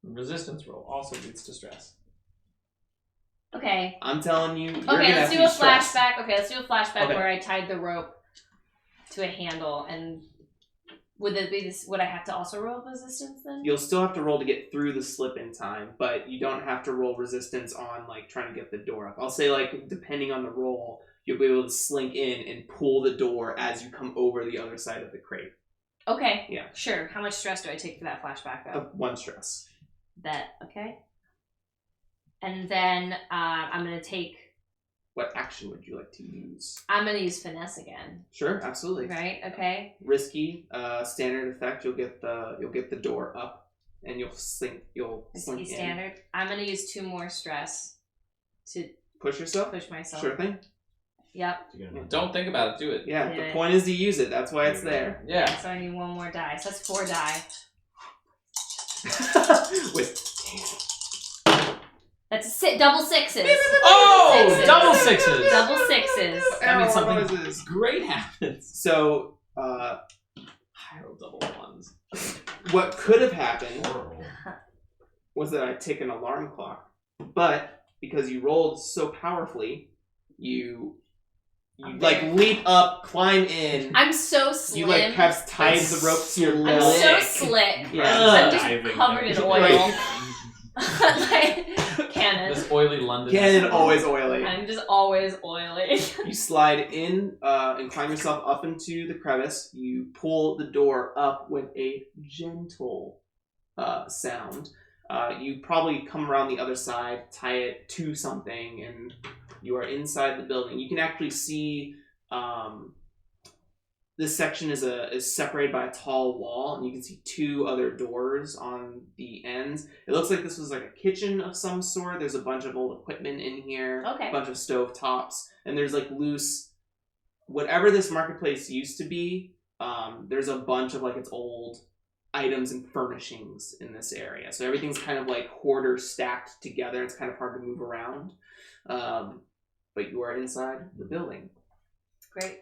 Resistance roll also leads to stress. Okay. I'm telling you, you're Okay, gonna let's have do to a use stress. flashback. Okay, let's do a flashback Okay. where I tied the rope to a handle, and would it be this? Would I have to also roll resistance then? You'll still have to roll to get through the slip in time, but you don't have to roll resistance on like trying to get the door up. I'll say like depending on the roll, you'll be able to slink in and pull the door as you come over the other side of the crate. Okay. Yeah. Sure. How much stress do I take for that flashback though? 1 stress. That okay. And then I'm gonna take. What action would you like to use? I'm gonna use finesse again. Sure, absolutely. Right. Okay. Risky, standard effect. You'll get the door up, and you'll slink Risky in. standard. I'm gonna use 2 more stress to Push yourself. push myself. Sure thing. Yep. Don't think about it. Do it. Yeah, Do the it. point is to use it. That's why it's there. Yeah. So I need 1 more die. So that's 4 die. With That's double sixes. Oh, Sixes. double sixes. Double sixes. That means something noises. great happens. So, I roll double ones. what could have happened Horrible. was that I tick an alarm clock, but because you rolled so powerfully, You I'm like very- leap up, climb in. I'm so slim. You like have tied the ropes to your I'm leg. so slick. Yeah. I'm just Diving. covered in oil. Right. Like, Cannon. This oily London. Cannon always oily. I'm just always oily. You slide in and climb yourself up into the crevice. You pull the door up with a gentle sound. You probably come around the other side, tie it to something, and you are inside the building. You can actually see this section is separated by a tall wall, and you can see two other doors on the ends. It looks like this was like a kitchen of some sort. There's a bunch of old equipment in here, Okay. a bunch of stove tops, and there's like loose, whatever this marketplace used to be. There's a bunch of like its old items and furnishings in this area. So everything's kind of like hoarder stacked together. It's kind of hard to move around. But you are inside the building. Great.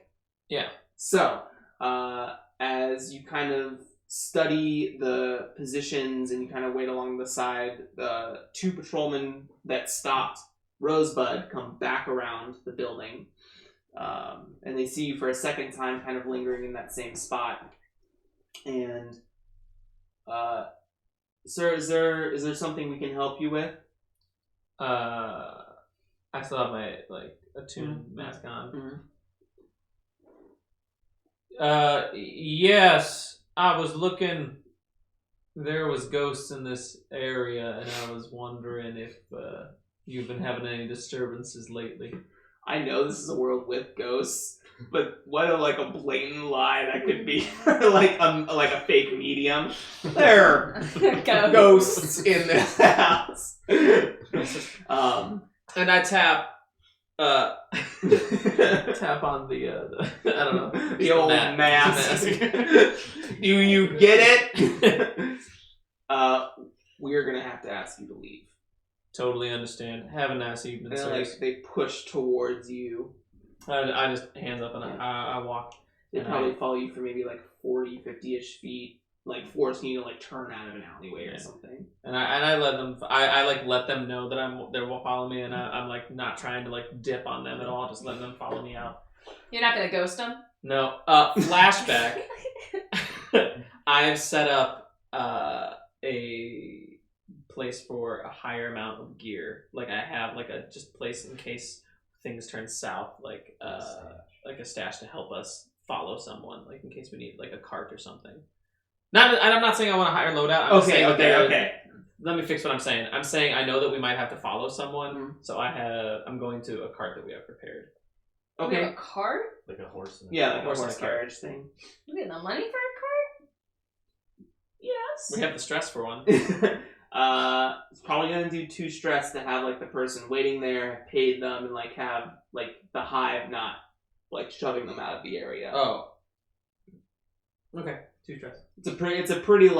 So, as you kind of study the positions and you kind of wait along the side, the two patrolmen that stopped Rosebud come back around the building. And they see you for a second time kind of lingering in that same spot. And, sir, is there something we can help you with? I still have my attuned mask on. Mm-hmm. Yes, I was looking. There was ghosts in this area, and I was wondering if you've been having any disturbances lately. I know this is a world with ghosts, but what a blatant lie that could be for like a fake medium. There are Go. ghosts in this house. And I tap tap on the I don't know, the old mask. Do you get it? We're gonna have to ask you to leave. Totally understand. Have a nice evening, And sirs. they push towards you. I just hands up and I walk. They And probably follow you for maybe 40, 50-ish feet, forcing you to turn out of an alleyway or Yeah. something. And I let them. I let them know that they will follow me, and I'm not trying to dip on them at all. Just letting them follow me out. You're not gonna ghost them? No. Flashback. I have set up a place for a higher amount of gear. I have a just place in case things turn south, like a stash to help us follow someone, in case we need a cart or something. I'm not saying I want a higher loadout. I'm just saying Okay. Let me fix what I'm saying. I'm saying I know that we might have to follow someone, Mhm. so I'm going to a cart that we have prepared. You have Okay. a cart? Like a horse. And Yeah, like a Horse horse and a cart. carriage thing. You getting the money for a cart? Yes. We have the stress for one. It's probably gonna do 2 stress to have the person waiting there, have paid them, and have the hive not shoving them out of the area. Oh. Okay. 2 stress. It's a pretty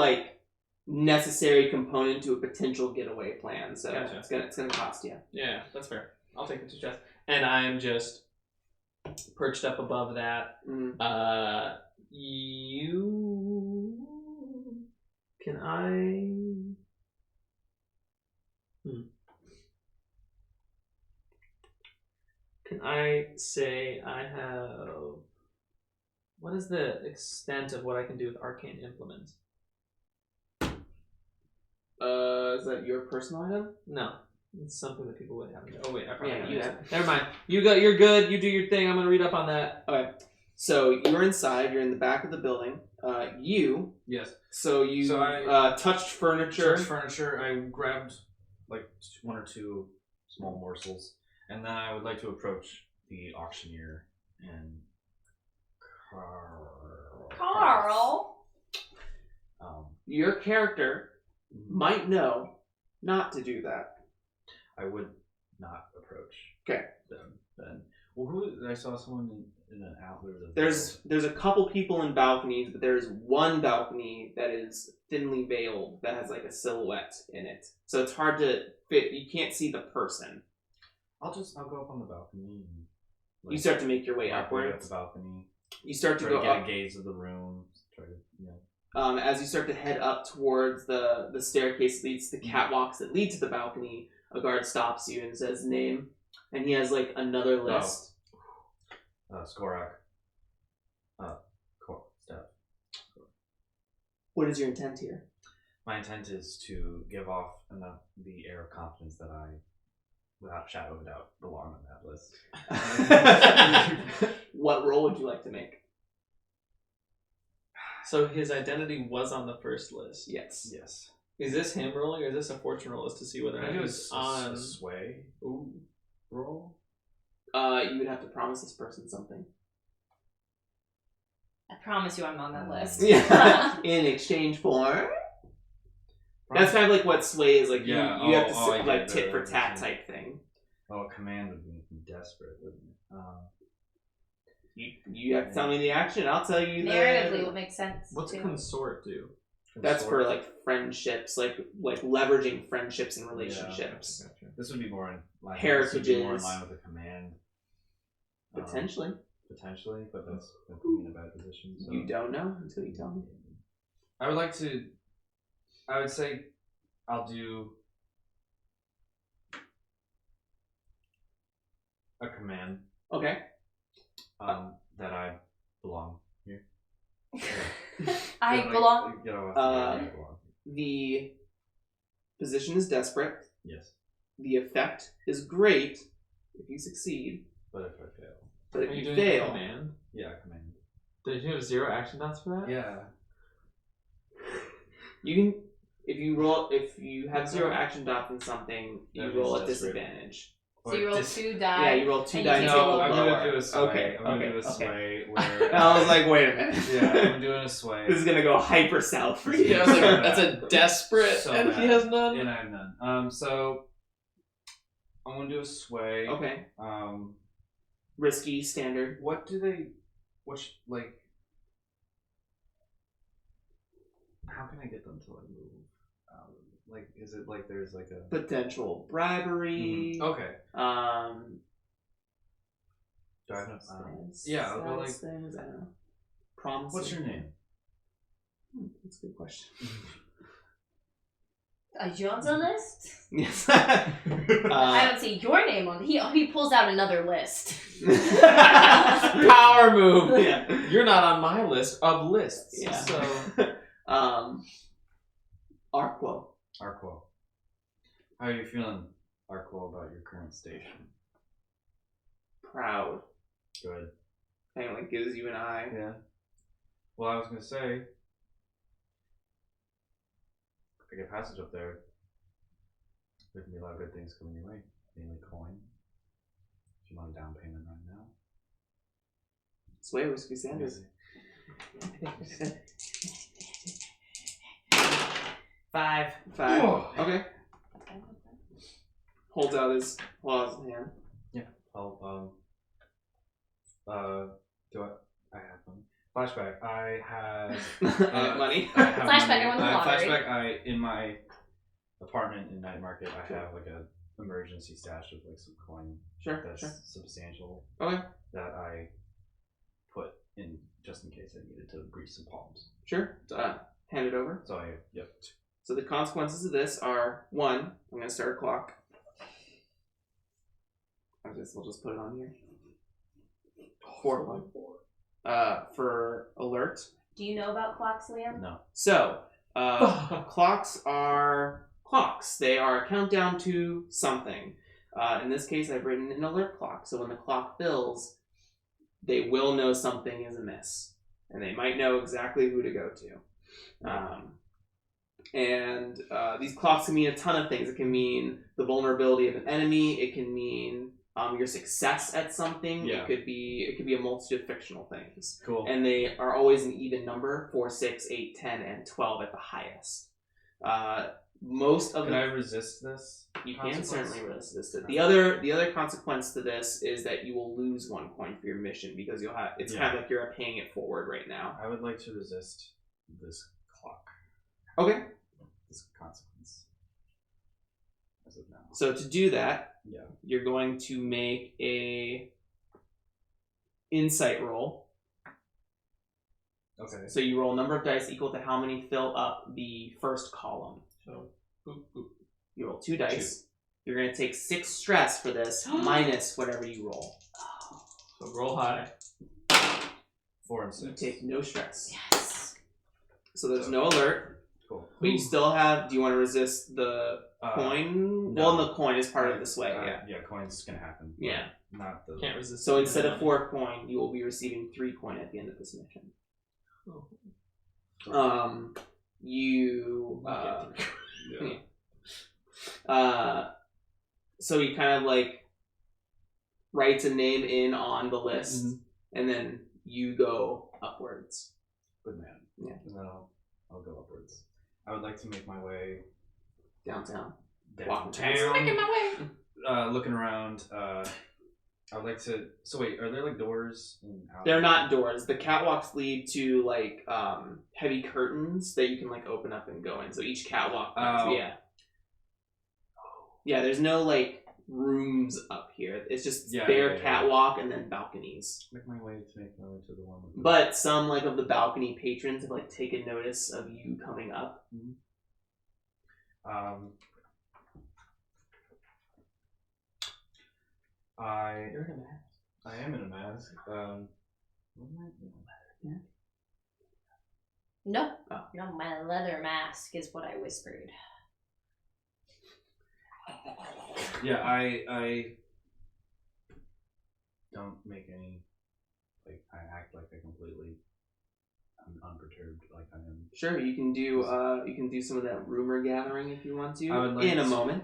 necessary component to a potential getaway plan. So Gotcha. it's gonna cost you. Yeah, that's fair. I'll take the 2 stress. And I'm just perched up above that. Mm. Can I? Can I say I have? What is the extent of what I can do with arcane implements? Is that your personal item? No, it's something that people would have. Oh wait, I probably Yeah, have you it. have. Never mind. You're good. You do your thing. I'm gonna read up on that. Okay. So you're inside. You're in the back of the building. Yes. So you So I- touched furniture. Church furniture. I grabbed 1 or 2 small morsels, and then I would like to approach the auctioneer and Carl. Your character might know not to do that. I would not approach. Okay. Them then. Well, I saw someone in an outlet. There's a couple people in balconies, but there's one balcony that is thinly veiled that has a silhouette in it. So it's hard to fit. You can't see the person. I'll go up on the balcony. And, You start to make your way work my way up upwards. the balcony. You start to Try go to get up. a gaze of the room. Try to As you start to head up towards the staircase leads to the catwalks that lead to the balcony, a guard stops you and says, "Name." And he has like another list. Skorak. Step. What is your intent here? My intent is to give off the air of confidence that I, without a shadow of a doubt, belong on that list. What role would you like to make? So his identity was on the first list. Yes. Yes. Is this him rolling, or is this a fortune roll to see whether or Can I not do he's a on? sway roll? You would have to promise this person something. I promise you I'm on that list. Yeah. In exchange for. That's kind of like what sway is like. Yeah, You have to I like get tit for the- tat type thing. Well, command would make me desperate, wouldn't it? You have to tell me the action. I'll tell you. Narratively, what makes sense. What's too. consort do? That's for like friendships, like leveraging friendships and Yeah, relationships. gotcha. This would be more in line. Heritages. This would be more in line with the command. Potentially. Potentially, but that's going to be in a bad position. So. You don't know until you tell me. I would say I'll do a command Okay. that I belong here. I Get belong. Get off Uh, I belong. The position is desperate. Yes, The effect is great if you succeed, but if I fail, but Are if you you doing fail, command? yeah, command. Did you have 0 action dots for that? Yeah, you can. If you have 0 action dots in something, you That roll means at desperate. disadvantage. So you roll Dis- 2 die. Yeah, you roll 2 and you dice. take and a roll No, I'm lower. gonna do a sway. Okay, I'm gonna okay, do a okay. sway where. I was like, wait a minute. yeah, I'm doing a sway. This is gonna go hyper south for you. Yeah, I was like, that's a desperate, So and he bad. has none. And I have none. So I'm gonna do a sway. Okay. Um, Risky, standard. what do they? Like? How can I get them to like move? Like, is it like there's like a? Potential bribery. Okay. Do I have enough? Yeah, I'll go like. things, I don't know. Promise. What's your name? That's a good question. Are you on the list? Yes. I don't see your name on. He pulls out another list. Power move. Yeah. You're not on my list of lists. Yeah. So Arquo. Arquo. How are you feeling, Arquo, about your current station? Proud. Good. Kind of like gives you an eye. Yeah. Well, I was gonna say, if I get passage up there, there can be a lot of good things coming your way. Mainly coin. If you want a down payment right now. Sway Whiskey Sanders. 5. 5. Whoa. Okay. Holds out his hand. I'll do I have money? Flashback. I have Money. I have Flashback, money. I won the lottery. Flashback. In my apartment in Night Market, I have like a emergency stash of like some coin Sure. that's Sure. substantial. Okay. That I put in just in case I needed to grease some palms. Sure. Hand it over. So yep. So the consequences of this are 1. I'm going to start a clock. We'll just put it on here. 4. For alert. Do you know about clocks, Liam? No. So, clocks are clocks. They are a countdown to something. In this case, I've written an alert clock. So when the clock bills, they will know something is amiss. And they might know exactly who to go to. These clocks can mean a ton of things. It can mean the vulnerability of an enemy. It can mean your success at something. Yeah. It could be a multitude of fictional things. Cool. And they are always an even number: 4, 6, 8, 10, and 12 at the highest. Most of Can I resist this? you can consequence? certainly resist it. The other consequence to this is that you will lose 1 coin for your mission because you'll have it's kind of like you're paying it forward right now. I would like to resist this clock. Okay. This consequence. As of now. So to do that, Yeah. you're going to make a insight roll. Okay. So you roll a number of dice equal to how many fill up the first column. So, boop, boop. You roll 2 dice. You're going to take 6 stress for this, minus whatever you roll. So roll high. 4 and So you 6. take no stress. Yes. So there's no alert, Cool. but you still have. Do you want to resist the coin? no. Well, the coin is part of the sway. Yeah, coin's gonna happen. but Yeah. Not the. Can't resist. So it. instead of 4 coin, you will be receiving 3 coin at the end of this mission. You. So he kind of like writes a name in on the list, and then you go upwards. Good man. Yeah. And then I'll go upwards. I would like to make my way Downtown. downtown. Making my way. Looking around. I would like to. So wait, are there like doors? They're not doors. The catwalks lead to like heavy curtains that you can like open up and go in. So each catwalk. Yeah. There's no like rooms up here. It's just bare catwalk and then balconies. Make my way to the one. With the... But some like of the balcony patrons have like taken notice of you coming up. You're in a mask. I am in a mask. What am I doing? No, no, my leather mask is what I whispered. Yeah, I don't make any, like, I act like I'm unperturbed, like I am. Sure, you can do some of that rumor gathering if you want to. I would like in a to. moment.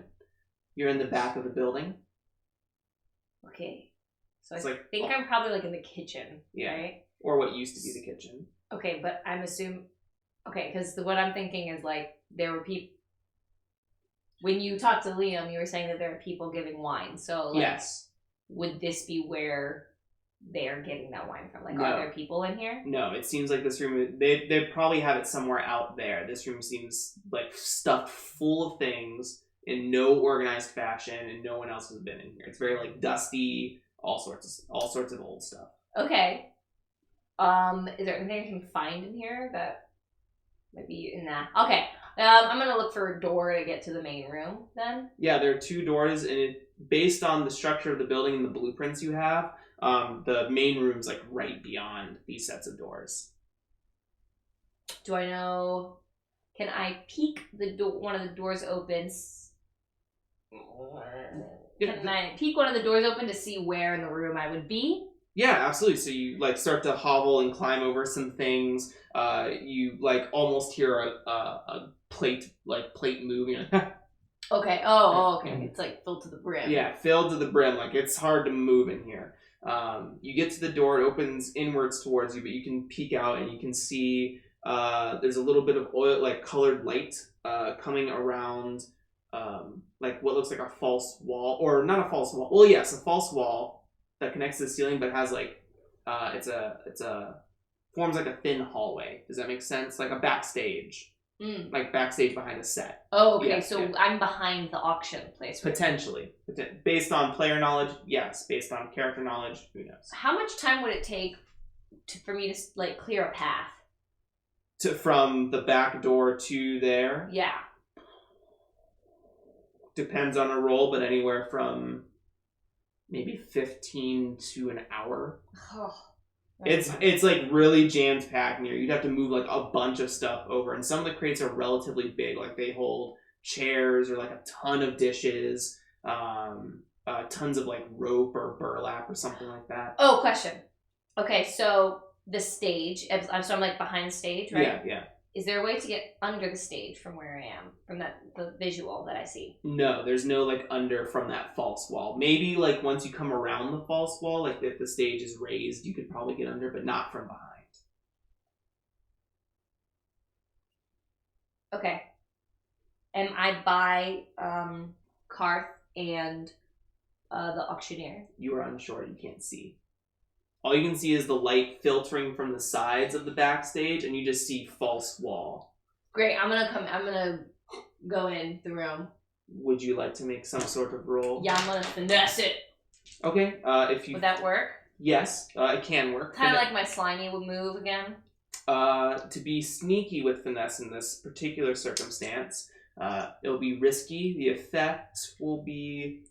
You're in the back of the building. Okay, so It's I like- think I'm probably like in the kitchen, Yeah. right? Or what used to be the kitchen. Okay, but I'm assuming. Okay, because what I'm thinking is like there were people. When you talked to Liam, you were saying that there are people giving wine. So like, Yes. would this be where they are getting that wine from? Like, No. are there people in here? No, it seems like this room, they probably have it somewhere out there. This room seems like stuffed full of things in no organized fashion, and no one else has been in here. It's very like dusty, all sorts of old stuff. Okay. Is there anything I can find in here that might be in that? Okay. I'm gonna look for a door to get to the main room then. Yeah, there are 2 doors, and based on the structure of the building and the blueprints you have, the main room's like right beyond these sets of doors. Do I know? Can I peek the door? One of the doors opens. Can I peek one of the doors open to see where in the room I would be? Yeah, absolutely. So you like start to hobble and climb over some things. You like almost hear a plate move. You know? Okay. Oh, okay. It's like filled to the brim. Yeah, filled to the brim. Like it's hard to move in here. You get to the door. It opens inwards towards you, but you can peek out and you can see there's a little bit of oil, like colored light, coming around, like what looks like a false wall, or not a false wall. Well, yes, a false wall that connects to the ceiling, but has like forms like a thin hallway. Does that make sense? Like a backstage. Like backstage behind a set. Oh, okay. Yeah, so yeah. I'm behind the auction place. Right? Potentially. Based on player knowledge, yes. Based on character knowledge, who knows? How much time would it take for me to like clear a path? From the back door to there? Yeah. Depends on a roll, but anywhere from maybe 15 to an hour. Oh, It's like really jammed packed in here. You'd have to move like a bunch of stuff over, and some of the crates are relatively big. Like they hold chairs or like a ton of dishes, tons of like rope or burlap or something like that. Oh, question. Okay, so the stage. So I'm like behind the stage, right? Yeah, yeah. Is there a way to get under the stage from where I am, from the visual that I see? No, there's no like under from that false wall. Maybe like once you come around the false wall, like if the stage is raised, you could probably get under, but not from behind. Okay. Am I by Karth and the auctioneer? You are unsure. You can't see. All you can see is the light filtering from the sides of the backstage, and you just see false wall. Great. I'm gonna go in the room. Would you like to make some sort of roll? Yeah, I'm gonna finesse it. Okay. If you Would that work? yes, it can work. Kind of like my slimy would move again. To be sneaky with finesse in this particular circumstance, It'll be risky. The effect will be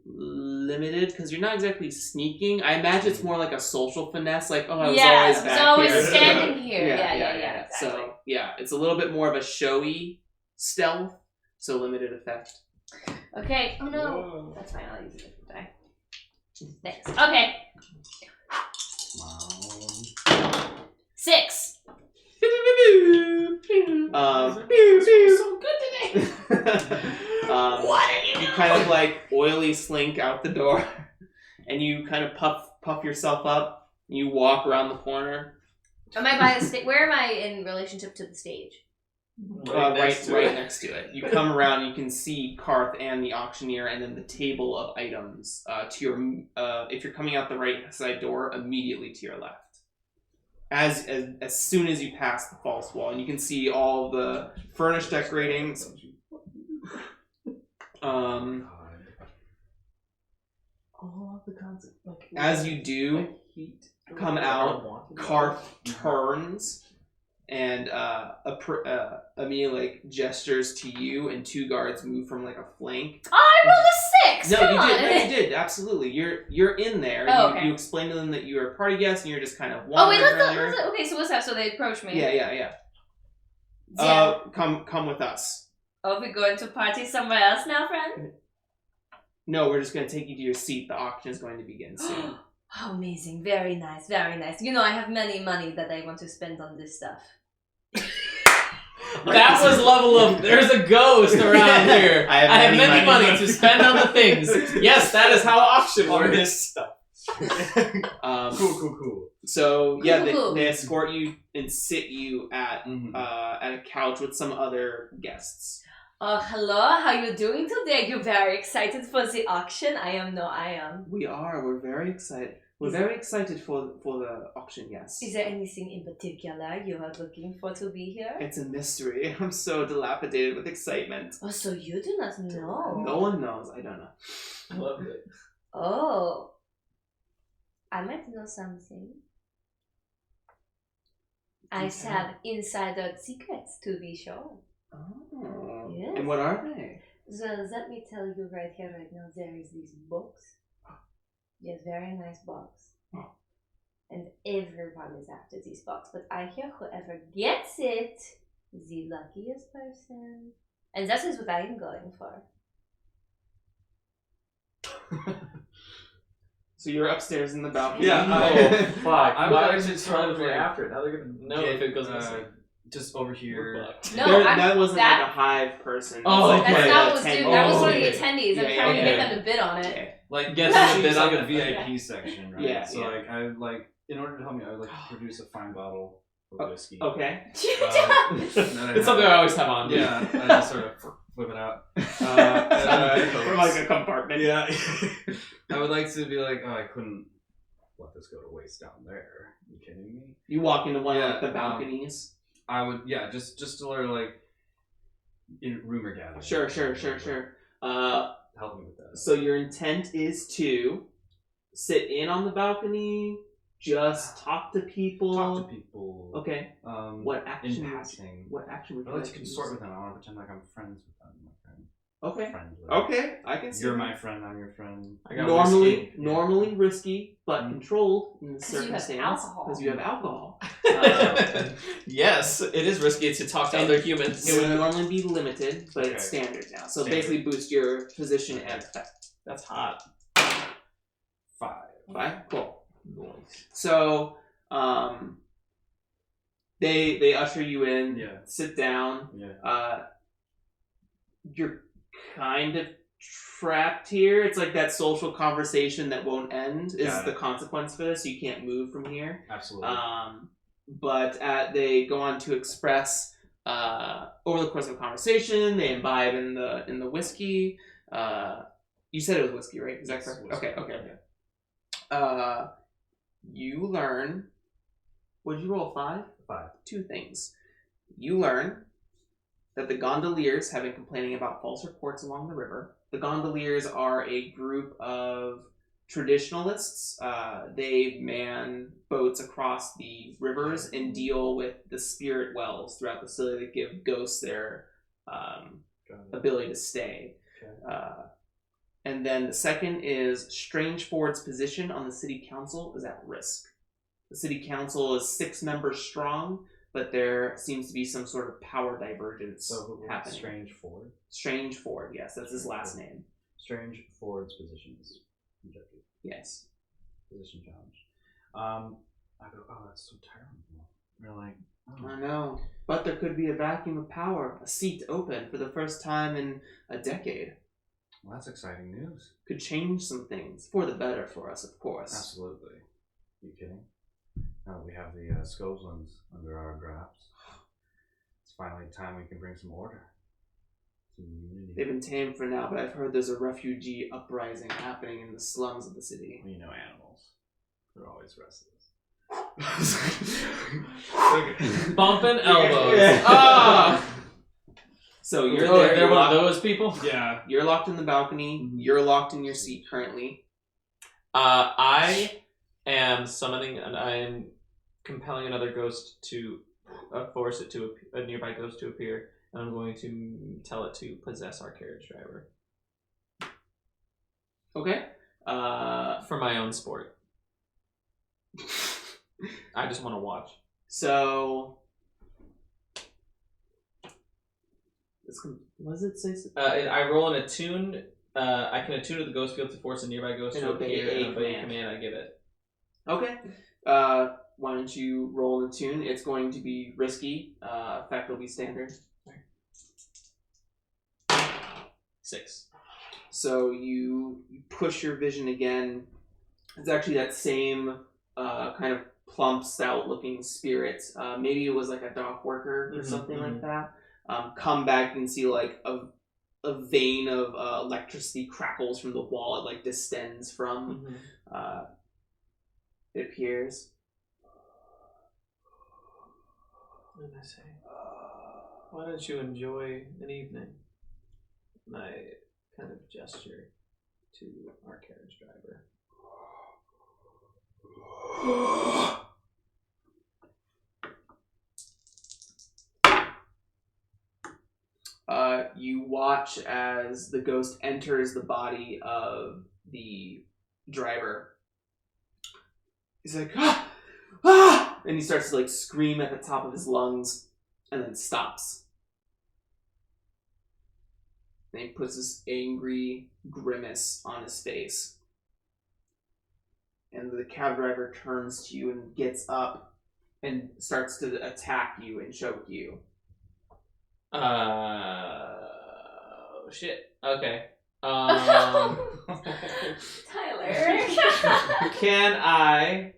limited because you're not exactly sneaking. I imagine it's more like a social finesse, like, oh, I was always back so I was here. standing here. Yeah, exactly. So yeah, it's a little bit more of a showy stealth, so limited effect. Okay. Oh no. Whoa. That's fine. I'll use a different die. Thanks. Okay. Wow. 6. So good today. what did you kind of like oily slink out the door, and you kind of puff yourself up. And you walk around the corner. Am I by the stage? Where am I in relationship to the stage? Right next to it. You come around, you can see Karth and the auctioneer, and then the table of items to your. If you're coming out the right side door, immediately to your left. As soon as you pass the false wall, and you can see all the furnished decoratings. All of the concept, like, As you do like heat come out, Karth turns and immediately like gestures to you, and 2 guards move from like a flank. Oh, I rolled a 6. No, Come you on. did. No, you did. Absolutely. You're in there. Oh, okay. You explain to them that you're a party guest, and you're just kind of Oh wandering wait, around here. okay. So what's that? So they approach me. Yeah. Yeah. Come with us. Are we going to party somewhere else now, friend? No, we're just going to take you to your seat. The auction is going to begin soon. Oh, amazing. Very nice. Very nice. You know, I have many money that I want to spend on this stuff. That was level of there's a ghost around here. I have many money to spend on the things. Yes, that is how auction On works. this stuff. Cool. So yeah, Cool. they escort you and sit you at Mhm. at a couch with some other guests. Hello. How you doing today? You're very excited for the auction? I am. We're very excited. We're Is very excited for the auction. Yes. Is there anything in particular you are looking for to be here? It's a mystery. I'm so dilapidated with excitement. Oh, so you do not know? No one knows. I don't know. I love it. Oh. I might know something. I have insider secrets to be sure. Oh. Yes. And what are they? So let me tell you right here, right now, there is this box. Yes, very nice box. Oh. And everyone is after this box. But I hear whoever gets it, the luckiest person. And that is what I am going for. So you're upstairs in the balcony. Yeah, Oh, fuck. I Why would did you actually try to try play to after it? Now they're going to know if it goes missing. Just over We're here. fucked. No, that wasn't that- like a hive person. Oh, It was okay. That's like not a what was ten- doing. That was one of the okay. attendees. I'm Yeah, trying to okay. get them to bid on it. Okay. Like Get this them to seems bid like on a it. VIP section, right? Yeah, So yeah. like I would like in order to help me, I would like to produce a fine bottle of whiskey. Okay. It's something I always have on. Yeah, I just sort of flip it out. From like a compartment. Yeah. I would like to be like, oh, I couldn't let this go to waste down there. Are you kidding me? You walk into one of like, Yeah, the balconies. I would, yeah, just to learn like in rumor gathering. Sure. Help me with that. So your intent is to sit in on the balcony, just talk to people. Talk to people. Okay. What action? In passing. What action would I you like like to to consort use? with them. I want to pretend like I'm friends with them. My friend. Okay. Friendly. Okay, I can see You're that. my friend. I'm your friend. I got Normally, whiskey. normally risky, but Mhm. controlled in this 'Cause you have circumstance alcohol. because you have alcohol. Yes, it is risky to talk to And other humans. It would normally be limited, but it's Okay. standard now. So Standard. basically, boost your position and effect. That's hot. 5. 5? Cool. So, they usher you in. Yeah. Sit down. Yeah. You're kind of trapped here. It's like that social conversation that won't end is Got it. the consequence for this. You can't move from here. Absolutely. But they go on to express over the course of the conversation, they imbibe in the whiskey. You said it was whiskey, right? Is that Yes, correct? whiskey. Okay. You learn. What did you roll? 5? 5. 2 things. You learn that the gondoliers have been complaining about false reports along the river. The gondoliers are a group of traditionalists. They man boats across the rivers and deal with the spirit wells throughout the city that give ghosts their ability to stay. And then the second is Strange Ford's position on the city council is at risk. The city council is 6 members strong, but there seems to be some sort of power divergence happening. Strange Ford? Strange Ford, yes, that's his last name. Strange Ford's positions. Objective. Yes. Position challenge. I go, oh, that's so terrible. We're like, oh. I know. But there could be a vacuum of power, a seat open for the first time in a decade. Well, that's exciting news. Could change some things, for the better for us, of course. Absolutely. You kidding? Now that we have the Scovlands under our grasp, it's finally time we can bring some order. Some unity. They've been tamed for now, but I've heard there's a refugee uprising happening in the slums of the city. Well, you know animals. They're always restless. Bumping elbows. Yeah. Ah! So you're Oh, there. they're You're one of locked, those people? Yeah. you're locked in the balcony. Mhm. You're locked in your seat currently. I am summoning and I am compelling another ghost to force it to a nearby ghost to appear, and I'm going to tell it to possess our carriage driver Okay. for my own sport. I just want to watch. So. What does it say? I roll an attune. I can attune to the ghost field to force a nearby ghost And to obey appear a and obey a command. command I give it. Okay. Why don't you roll an attune? It's going to be risky. Effect will be standard. 6. So you push your vision again. It's actually that same kind of plump, stout-looking spirit. Maybe it was like a dock worker or Mhm, something like mhm. that. Come back and see like a vein of electricity crackles from the wall it like distends from. It appears. And I say, why don't you enjoy an evening? And I kind of gesture to our carriage driver. You watch as the ghost enters the body of the driver. He's like, ah! Ah! And he starts to like scream at the top of his lungs and then stops. And he puts this angry grimace on his face. And the cab driver turns to you and gets up and starts to attack you and choke you. Shit. Okay. Tyler. Can I?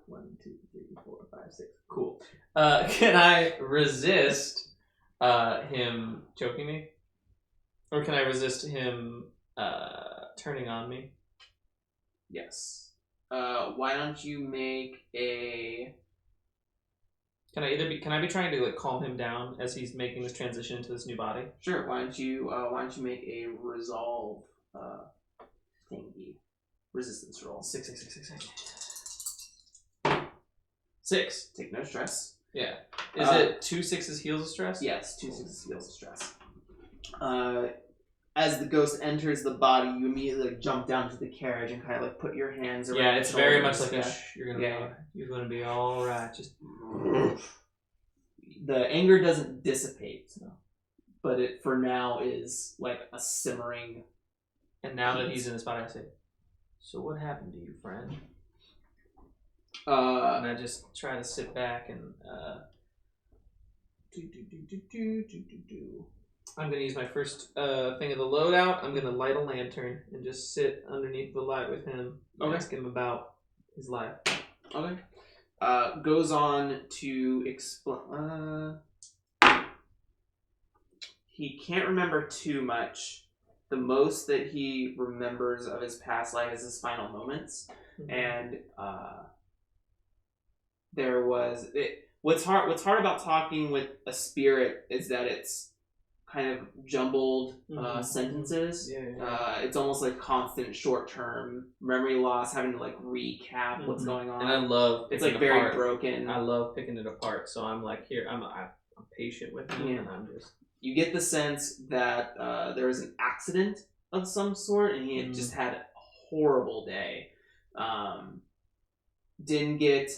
1, 2, 3, 4, 5, 6. Cool. Can I resist him choking me, or can I resist him turning on me? Yes. Why don't you make a... Can I be trying to like calm him down as he's making this transition into this new body? Sure. Why don't you make a resolve thingy resistance roll? 6, 6, 6, 6, 6. 6. Take no stress. Yeah. Is it 2 6s heals of stress? Yes, 2 6 heals of stress. As the ghost enters the body, you immediately like, jump down to the carriage and kind of like put your hands around. Yeah, the it's very much shoulders. like a you're gonna be all right. Just The anger doesn't dissipate, but it for now is like a simmering. and now that he's in this body, I say, "So what happened to you, friend?" Uh, And I just try to sit back and I'm gonna use my first thing of the loadout. I'm gonna light a lantern and just sit underneath the light with him and Okay. ask him about his life. Okay. Goes on to explain. He can't remember too much. The most that he remembers of his past life is his final moments, and there was it. What's hard about talking with a spirit is that it's kind of jumbled sentences. Yeah. It's almost like constant short-term memory loss, having to like recap what's going on. And I love It's picking like very apart. broken. I love picking it apart. So I'm like, here, I'm patient with him, and I'm just you get the sense that there was an accident of some sort, and he had just had a horrible day. Didn't get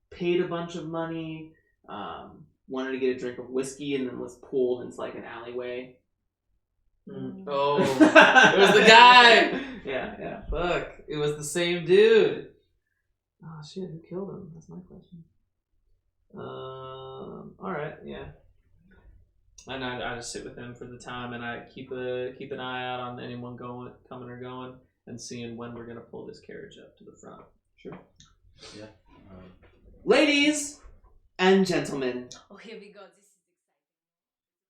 paid a bunch of money. Wanted to get a drink of whiskey, and then was pulled into like an alleyway. Oh, it was the guy. Yeah. Fuck, it was the same dude. Oh shit, who killed him? That's my question. All right, yeah. And I just sit with him for the time, and I keep an eye out on anyone coming or going, and seeing when we're gonna pull this carriage up to the front. Sure. Yeah. Ladies and gentlemen. Oh, here we go.